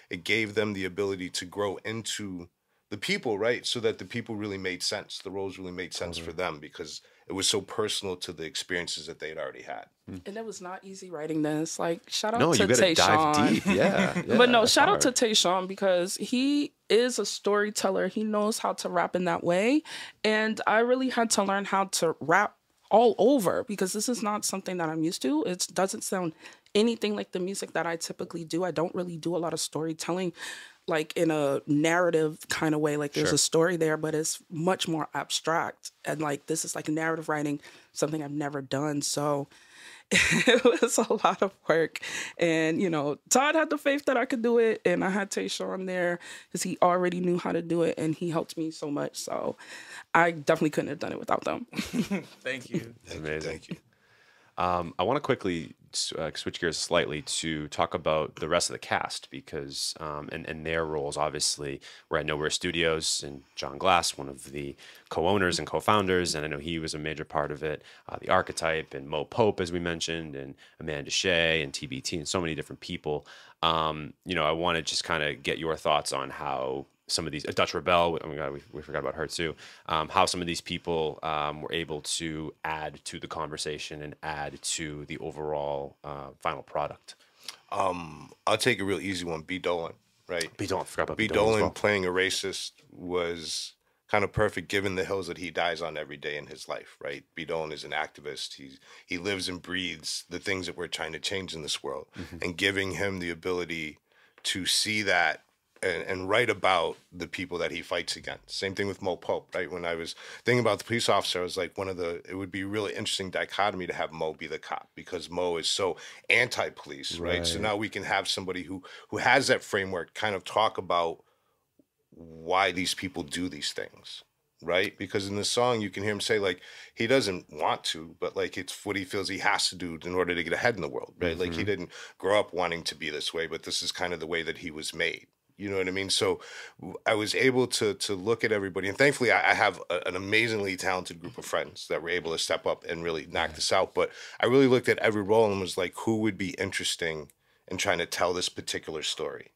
it gave them the ability to grow into the people, right? So that the people really made sense. The roles really made sense for them because it was so personal to the experiences that they had already had. And it was not easy writing this. Like, shout out No, to you gotta dive Tashawn. deep. Yeah. But no, shout out to Tashawn because he is a storyteller. He knows how to rap in that way. And I really had to learn how to rap all over because this is not something that I'm used to. It doesn't sound anything like the music that I typically do. I don't really do a lot of storytelling like in a narrative kind of way. Like there's a story there, but it's much more abstract. And like this is like narrative writing, something I've never done. So it was a lot of work. And, you know, Todd had the faith that I could do it. And I had Tashawn there because he already knew how to do it. And he helped me so much. So I definitely couldn't have done it without them. Thank you. Amazing. Thank you. I want to quickly switch gears slightly to talk about the rest of the cast because and their roles. Obviously, we're at Nowhere Studios, and John Glass, one of the co-owners and co-founders, and I know he was a major part of it. The Archetype and Mo Pope, as we mentioned, and Amanda Shea and TBT, and so many different people. You know, I want to just kind of get your thoughts on how some of these Dutch Rebel, oh my God, we forgot about her too. How some of these people were able to add to the conversation and add to the overall final product. I'll take a real easy one. B. Dolan, right? B. Dolan, forgot about B. Dolan as Dolan well. playing a racist was kind of perfect given the hills that he dies on every day in his life, right? B. Dolan is an activist. He lives and breathes the things that we're trying to change in this world, and giving him the ability to see that and write about the people that he fights against. Same thing with Mo Pope, right? When I was thinking about the police officer, I was like, it would be a really interesting dichotomy to have Mo be the cop because Mo is so anti-police, right? So now we can have somebody who has that framework kind of talk about why these people do these things, right? Because in the song, you can hear him say, like, he doesn't want to, but, like, it's what he feels he has to do in order to get ahead in the world, right? Like, he didn't grow up wanting to be this way, but this is kind of the way that he was made. You know what I mean? So I was able to look at everybody. And thankfully, I have an amazingly talented group of friends that were able to step up and really knock this out. But I really looked at every role and was like, who would be interesting in trying to tell this particular story?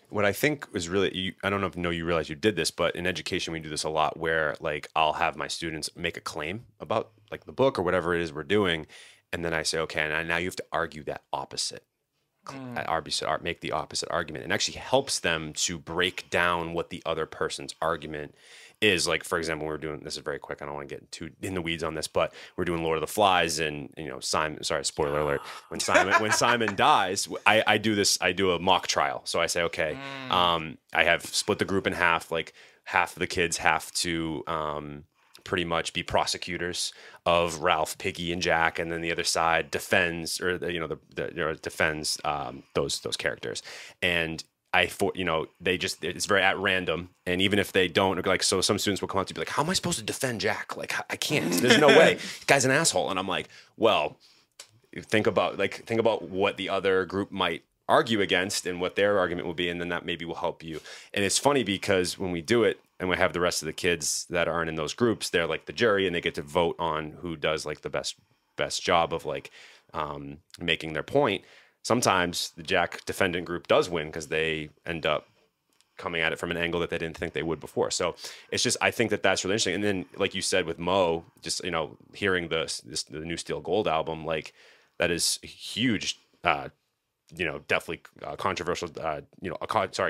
What I think was really, I don't know if you realize you did this, but in education, we do this a lot where, like, I'll have my students make a claim about, like, the book or whatever it is we're doing. And then I say, okay, now you have to argue that opposite make the opposite argument, and actually helps them to break down what the other person's argument is. Like, for example, we're doing, this is very quick, I don't want to get too in the weeds on this, but we're doing Lord of the Flies, and Simon, sorry, spoiler alert, when Simon dies, I do a mock trial. So I say, okay, I have split the group in half, like half of the kids have to pretty much be prosecutors of Ralph, Piggy, and Jack, and then the other side defends, or defends those characters. And it's very at random, and even if they don't, like, so some students will come up to be like, how am I supposed to defend Jack? Like, I can't. There's no way. The guy's an asshole. And I'm like, well, think about what the other group might argue against and what their argument will be, and then that maybe will help you. And it's funny because when we do it and we have the rest of the kids that aren't in those groups, they're like the jury, and they get to vote on who does like the best job of like making their point. Sometimes the Jack defendant group does win because they end up coming at it from an angle that they didn't think they would before. So it's just, I think that's really interesting. And then, like you said with Mo, just hearing the new Steel Gold album, like that is huge. Definitely controversial.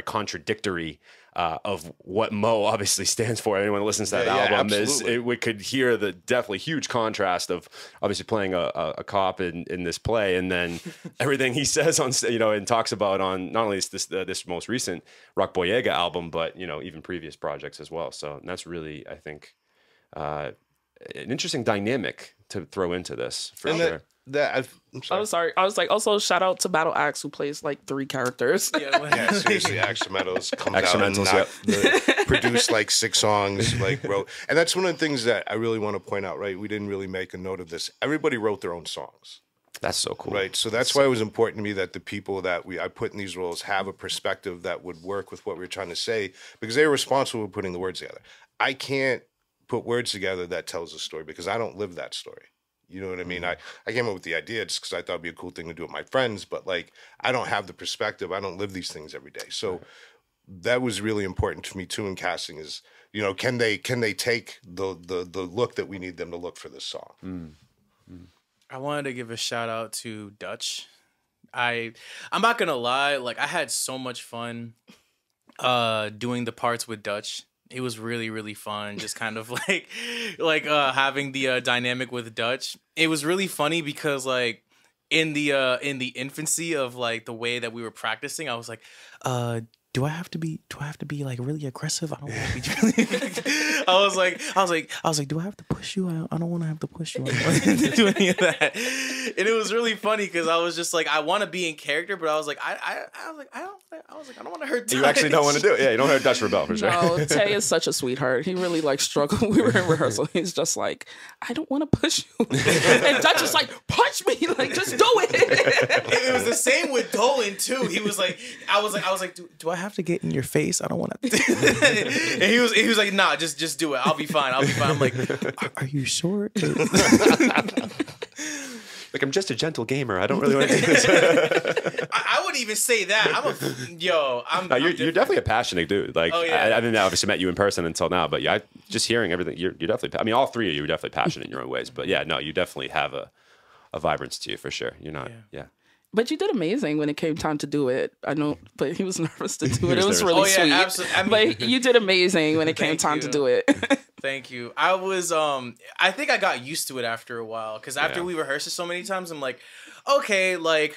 Contradictory of what Mo obviously stands for. Anyone who listens to that album we could hear the definitely huge contrast of obviously playing a cop in this play, and then everything he says on and talks about on not only this most recent Rock Boyega album, but even previous projects as well. So that's really, I think, an interesting dynamic to throw into this for sure. I'm sorry. I was like, also shout out to Battle Axe, who plays like 3 characters. Yeah, seriously, Axe Metals comes out and produced like 6 songs, like wrote, and that's one of the things that I really want to point out. Right, we didn't really make a note of this. Everybody wrote their own songs. That's so cool. Right, so that's why it was important to me that the people that I put in these roles have a perspective that would work with what we were trying to say, because they were responsible for putting the words together. I can't put words together that tells a story because I don't live that story. You know what I mean? I came up with the idea just because I thought it'd be a cool thing to do with my friends, but like I don't have the perspective. I don't live these things every day. So that was really important to me too in casting is, can they take the look that we need them to look for this song? I wanted to give a shout out to Dutch. I'm not gonna lie, like I had so much fun doing the parts with Dutch. It was really, really fun. Just kind of like having the dynamic with Dutch. It was really funny because like in the infancy of like the way that we were practicing, I was like, do I have to be like really aggressive? I don't want to be really I was like, do I have to push you? I don't want to have to push you. I don't want to do any of that. And it was really funny because I was just like, I want to be in character, but I was like, I don't want to hurt Dutch. You actually don't want to do it. Yeah, you don't hurt Dutch Rebel for sure. No, Tay is such a sweetheart. He really like struggled. We were in rehearsal. He's just like, I don't want to push you. And Dutch is like, punch me. Like, just do it. It was the same with Dolan too. He was like, I was like, do I have to get in your face? I don't want to. And he was like, nah, just do it. I'll be fine. I'm like, are you sure? Like, I'm just a gentle gamer. I don't really want to do this. I wouldn't even say that. You're definitely a passionate dude. Like, oh, yeah. I didn't obviously met you in person until now, but yeah, just hearing everything, you're definitely. I mean, all 3 of you are definitely passionate in your own ways. But yeah, no, you definitely have a vibrance to you for sure. You're not. Yeah. But you did amazing when it came time to do it. I know, but he was nervous to do it. It was really sweet. Absolutely. I mean, but you did amazing when it came time to do it. Thank you. I was, I think I got used to it after a while. Because after we rehearsed it so many times, I'm like, okay, I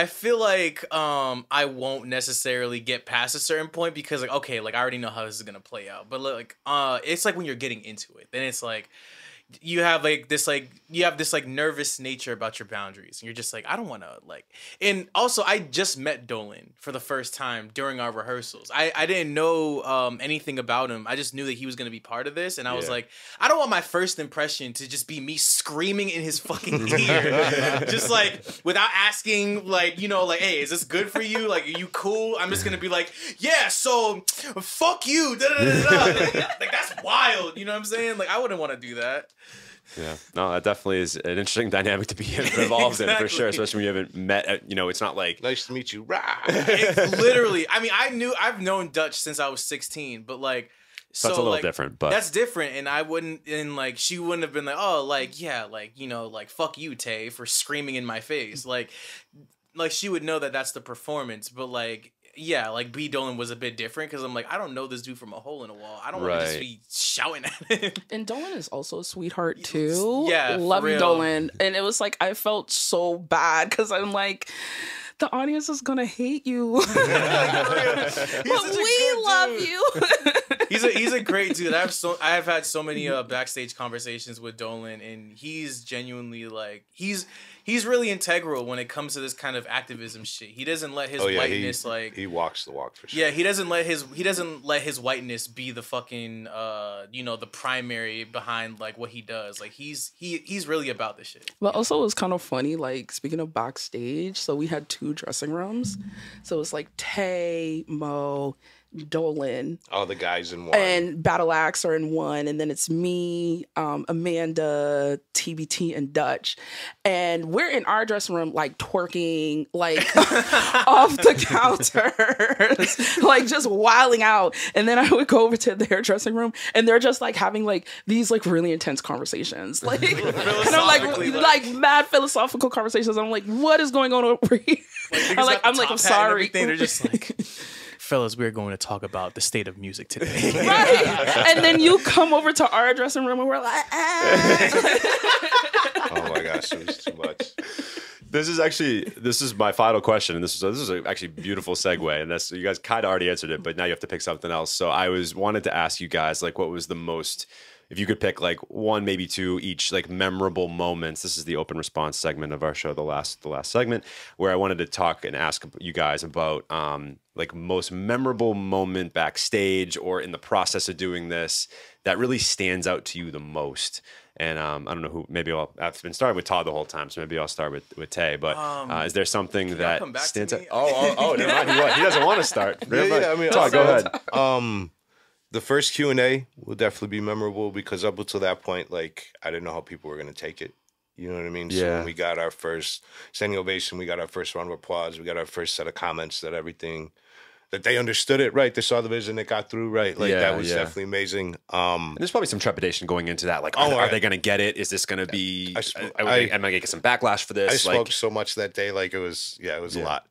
feel like I won't necessarily get past a certain point because like, okay, like I already know how this is going to play out. But like, it's like when you're getting into it, then it's like, you have this nervous nature about your boundaries, and you're just like, I don't want to like. And also, I just met Dolan for the first time during our rehearsals. I didn't know anything about him. I just knew that he was going to be part of this, and I was like, I don't want my first impression to just be me screaming in his fucking ear, just like without asking, like, hey, is this good for you? Like, are you cool? I'm just gonna be like, yeah, so fuck you. Da, da, da, da. Like that's wild. You know what I'm saying? Like I wouldn't want to do that. Yeah, no, that definitely is an interesting dynamic to be involved in for sure, especially when you haven't met. It's not like nice to meet you. It's literally, I mean, I've known Dutch since I was 16, but like, so that's a little different. But that's different, and I wouldn't, and like, she wouldn't have been like, oh, like, yeah, like, like, fuck you, Tay, for screaming in my face. Like, like she would know that that's the performance, but like yeah, like B Dolan was a bit different because I'm like, I don't know this dude from a hole in a wall. I don't want to just be shouting at him. And Dolan is also a sweetheart too. Yeah, love you, Dolan. And it was like I felt so bad because I'm like, the audience is gonna hate you, but we love you. He's a great dude. I have had so many backstage conversations with Dolan, and he's genuinely like he's really integral when it comes to this kind of activism shit. He doesn't let his whiteness he walks the walk for sure. Yeah, he doesn't let his whiteness be the fucking the primary behind like what he does. Like he's really about this shit. But also it was kind of funny, like speaking of backstage, so we had 2 dressing rooms. So it was like Tay, Mo, Dolan, all the guys in one, and Battle Axe are in one, and then it's me, Amanda, TBT, and Dutch, and we're in our dressing room like twerking like off the counters, like just wilding out. And then I would go over to their dressing room, and they're just like having like these like really intense conversations, like and I'm like mad philosophical conversations. I'm like, what is going on over here? I'm sorry. They're just like. Fellas, we're going to talk about the state of music today. Right. And then you come over to our dressing room and we're like, oh my gosh, it was too much. This is my final question, and this is actually a beautiful segue, and that's you guys kind of already answered it, but now you have to pick something else. So I wanted to ask you guys like what was the most, if you could pick like 1, maybe 2 each, like memorable moments. This is the open response segment of our show, the last segment, where I wanted to talk and ask you guys about like most memorable moment backstage or in the process of doing this that really stands out to you the most. And I don't know who. Maybe I've been starting with Todd the whole time, so maybe I'll start with Tay. But is there something that stands out? Oh, never mind. He doesn't want to start. Yeah, I mean, Todd, go ahead. The first Q&A will definitely be memorable because up until that point, like, I didn't know how people were going to take it. You know what I mean? Yeah. So when we got our first standing ovation, we got our first round of applause, we got our first set of comments that they understood it, right? They saw the vision, it got through, right? Like, that was definitely amazing. And there's probably some trepidation going into that. Like, are they going to get it? Is this going to be, am I going to get some backlash for this? I spoke so much that day. Like, it was a lot.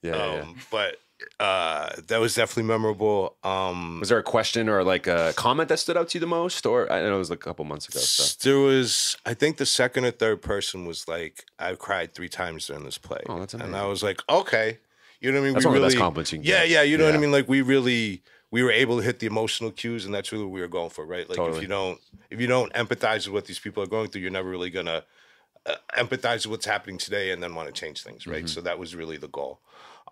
But that was definitely memorable. Was there a question or like a comment that stood out to you the most? Or I know it was like a couple months ago. So. There was, I think the second or third person was like, I cried 3 times during this play. Oh, that's amazing. And I was like, okay. You know what I mean? That's one of the best compliments you can get. Yeah, you know what I mean? Like, we were able to hit the emotional cues, and that's really what we were going for, right? Like, if you don't empathize with what these people are going through, you're never really gonna empathize with what's happening today and then want to change things, right? So that was really the goal.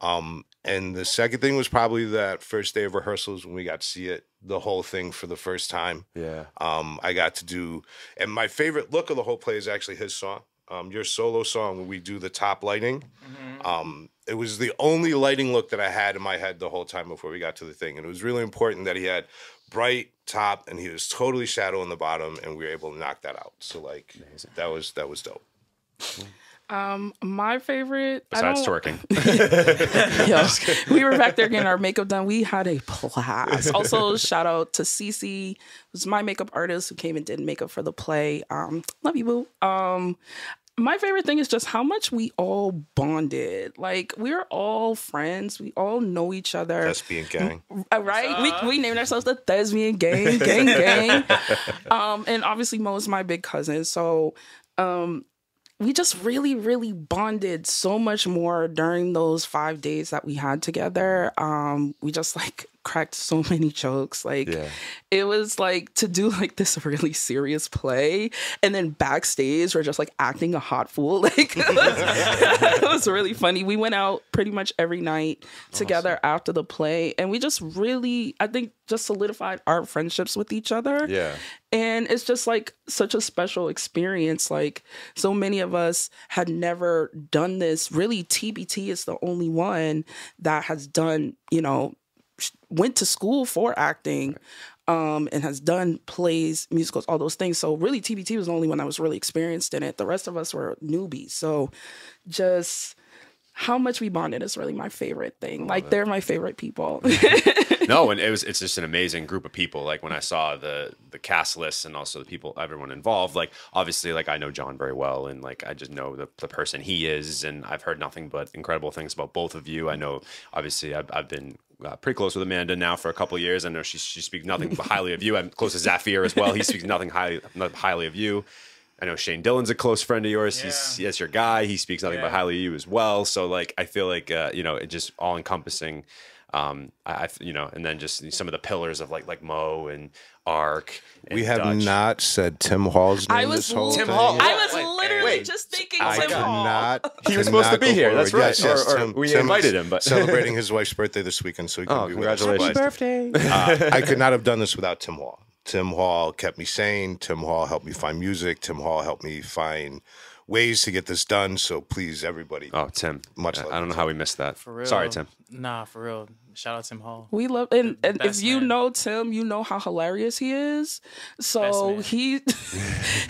And the second thing was probably that first day of rehearsals when we got to see the whole thing for the first time. Yeah. I got to do, and my favorite look of the whole play is actually his song. Your solo song when we do the top lighting. It was the only lighting look that I had in my head the whole time before we got to the thing. And it was really important that he had bright top and he was totally shadow in the bottom, and we were able to knock that out. So like that was dope. My favorite, besides twerking. Yeah, we were back there getting our makeup done. We had a blast. Also, shout out to Cece, who's my makeup artist who came and did makeup for the play. Love you, boo. My favorite thing is just how much we all bonded. Like, we're all friends. We all know each other. Thespian gang. Right? We named ourselves the Thespian gang, gang. And obviously Mo is my big cousin. So we just really, really bonded so much more during those 5 days that we had together. We just like cracked so many jokes. Like it was like to do like this really serious play, and then backstage we're just like acting a hot fool. Like it was really funny. We went out pretty much every night together after the play, and we just really, I think, just solidified our friendships with each other. Yeah. And it's just like such a special experience. Like, so many of us had never done this. Really, TBT is the only one that has done, went to school for acting, and has done plays, musicals, all those things. So really, TBT was the only one that was really experienced in it. The rest of us were newbies. So just how much we bonded is really my favorite thing. Like, they're my favorite people. No, and it's just an amazing group of people. Like when I saw the cast list and also the people, everyone involved, like obviously like I know John very well and like I just know the person he is, and I've heard nothing but incredible things about both of you. I know obviously I've been pretty close with Amanda now for a couple of years. I know she speaks nothing but highly of you. I'm close to Zafir as well. He speaks nothing highly of you. I know Shane Dillon's a close friend of yours. Yeah. He's your guy. He speaks nothing but highly of you as well. So like, I feel like, it just all encompassing, and then just some of the pillars of like Mo and Ark. And We have Dutch. not said Tim Hall's name this whole Tim thing. Hall. I was Wait, literally wait. just thinking I Tim Hall. cannot. He was supposed to be here. That's right. Yes, Or Tim, we Tim's invited him, but celebrating his wife's birthday this weekend, so he couldn't be with us. congratulations. But, I could not have done this without Tim Hall. Tim Hall kept me sane. Tim Hall helped me find music. Tim Hall helped me find ways to get this done. So please, everybody. Oh, Tim. Much love I don't to know how we missed that. For real. Sorry, Tim. Nah, for real. Shout out Tim Hall. We love and if Best you man. know Tim, you know how hilarious he is. So Best man.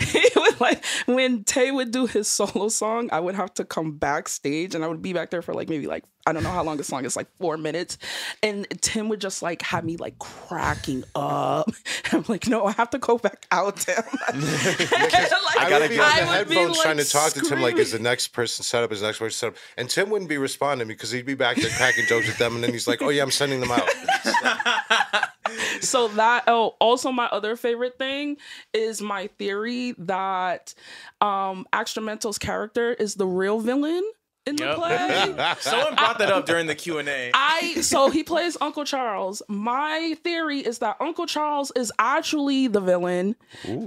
he would like when Tay would do his solo song, I would have to come backstage and I would be back there for like maybe like I don't know how long the song is, like 4 minutes. And Tim would just like have me like cracking up. I'm like, no, I have to go back out, Tim. I would be on the I would be, headphones like, trying to talk to Tim, like, screaming. is the next person set up? Is the next person set up? And Tim wouldn't be responding because he'd be back there cracking jokes with them, and then he's like, oh yeah, I'm sending them out. So that also my other favorite thing is my theory that Extramental's character is the real villain in the Yep. play. Someone brought that up during the Q&A. So he plays Uncle Charles. My theory is that Uncle Charles is actually the villain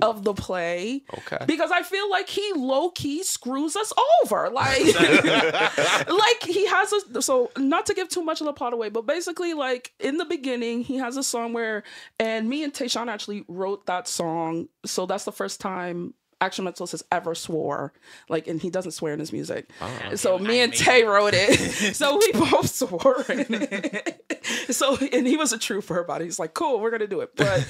of the play. Okay. Because I feel like he low-key screws us over. Like, like he has so not to give too much of the plot away, but basically like in the beginning, he has a song and me and Tashawn actually wrote that song. So that's the first time Action Mentals has ever swore, like, and he doesn't swear in his music. So me and Tay wrote it. So we both swore in it. So, and he was a trooper about it. He's like, cool, we're gonna do it. But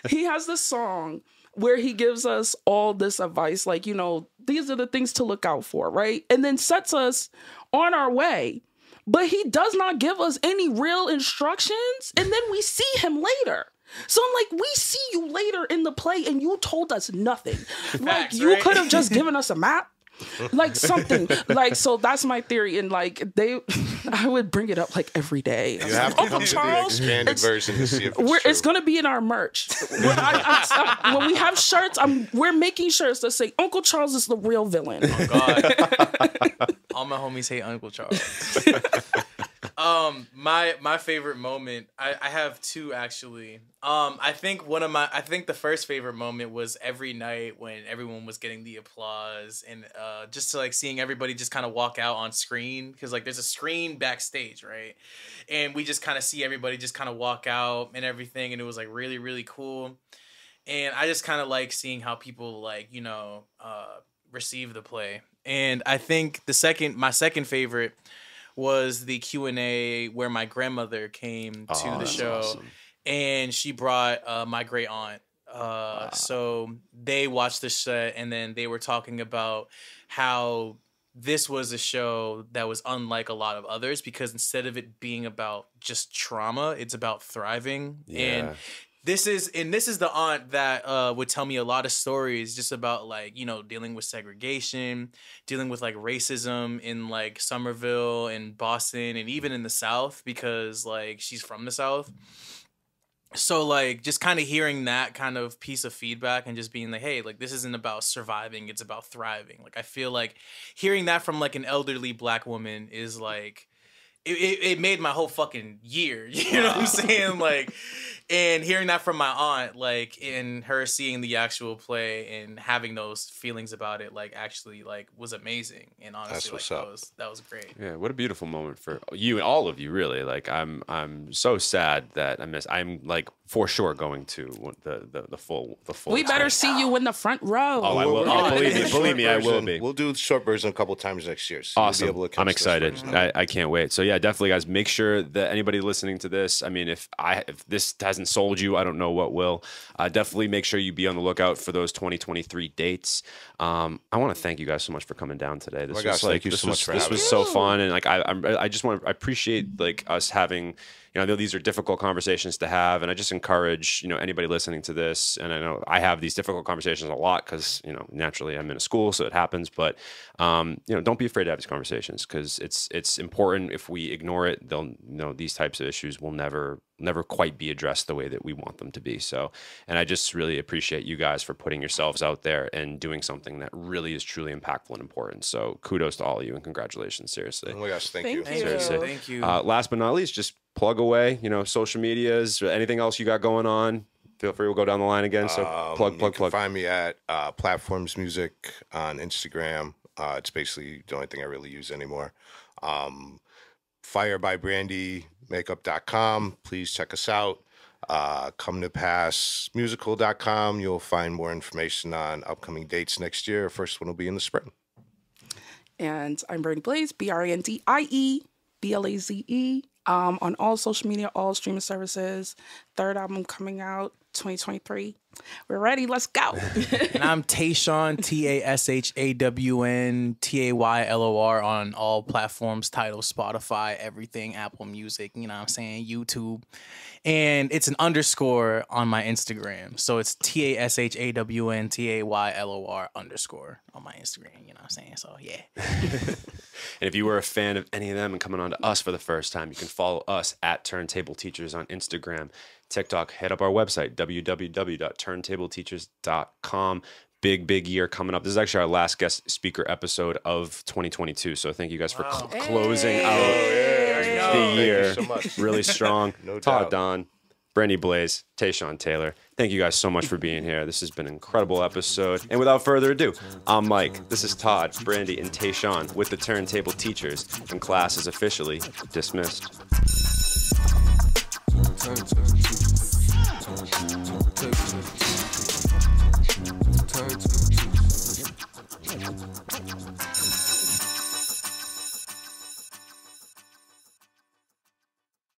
he has this song where he gives us all this advice, like, these are the things to look out for, right? And then sets us on our way. But he does not give us any real instructions. And then we see him later. So I'm like, we see you later in the play and you told us nothing. Like, you right? could have just given us a map. Like something. Like, so that's my theory. And like I would bring it up like every day. You have to Uncle come to the Charles, expanded version to see if it's it's true. going to be in our merch. When we have shirts, we're making shirts that say Uncle Charles is the real villain. Oh, God. All my homies hate Uncle Charles. My favorite moment, I have two actually. I think the first favorite moment was every night when everyone was getting the applause and just to like seeing everybody just kind of walk out on screen, because like there's a screen backstage, right? And we just kind of see everybody just kind of walk out and everything, and it was like really, really cool. And I just kind of like seeing how people like, receive the play. And I think my second favorite was the Q&A where my grandmother came to the show. Awesome. And she brought my great aunt. So they watched the set and then they were talking about how this was a show that was unlike a lot of others, because instead of it being about just trauma, it's about thriving. Yeah. And this is the aunt that would tell me a lot of stories just about like, dealing with segregation, dealing with like racism in like Somerville and Boston and even in the South, because like she's from the South. So like just kind of hearing that kind of piece of feedback and just being like, hey, like this isn't about surviving, it's about thriving. Like I feel like hearing that from like an elderly Black woman is like, it made my whole fucking year. You know what I'm saying? Like, and hearing that from my aunt, like, in her seeing the actual play and having those feelings about it, like, actually, like, was amazing. And honestly, That's like, what's up. that was great. Yeah, what a beautiful moment for you and all of you, really. Like, I'm so sad that I'm like for sure going to the full. We better experience. see you in the front row. Oh, I will. We're gonna do Believe the me, short believe me, I will version. be. We'll do the short version a couple times next year. So Awesome. You'll be able to catch I'm this excited. version. I can't wait. So yeah, definitely, guys, make sure that anybody listening to this, I mean, if this hasn't sold you, I don't know what will. Definitely make sure you be on the lookout for those 2023 dates. I want to thank you guys so much for coming down today. This my gosh, thank you so much for this having was us. so fun, and like I appreciate like us having I know these are difficult conversations to have, and I just encourage, anybody listening to this, and I know I have these difficult conversations a lot because, naturally I'm in a school, so it happens, but, don't be afraid to have these conversations because it's important. If we ignore it, these types of issues will never quite be addressed the way that we want them to be. So, and I just really appreciate you guys for putting yourselves out there and doing something that really is truly impactful and important. So kudos to all of you and congratulations, seriously. Oh my gosh, thank you. Seriously. Thank you. Last but not least, just plug away, social medias, or anything else you got going on. Feel free, we'll go down the line again. So plug. Find me at Platforms Music on Instagram. It's basically the only thing I really use anymore. Fire by Brandie Makeup.com. Please check us out. Come to Pass Musical.com. You'll find more information on upcoming dates next year. First one will be in the spring. And I'm Brandie Blaze, BRANDIE BLAZE. On all social media, all streaming services. Third album coming out 2023. We're ready. Let's go. And I'm Tashawn, TASHAWN TAYLOR on all platforms, Tidal, Spotify, everything, Apple Music, you know what I'm saying, YouTube. And it's an underscore on my Instagram. So it's TASHAWN TAYLOR underscore on my Instagram, you know what I'm saying? So yeah. And if you were a fan of any of them and coming on to us for the first time, you can follow us at Turntable Teachers on Instagram, TikTok. Head up our website, www.turntableteachers.com. Big year coming up. This is actually our last guest speaker episode of 2022. So thank you guys for closing out the year so much. really strong. No Todd doubt. Dahn, Brandie Blaze, Tashawn Taylor. Thank you guys so much for being here. This has been an incredible episode. And without further ado, I'm Mike. This is Todd, Brandie, and Tashawn with the Turntable Teachers, and class is officially dismissed. Turn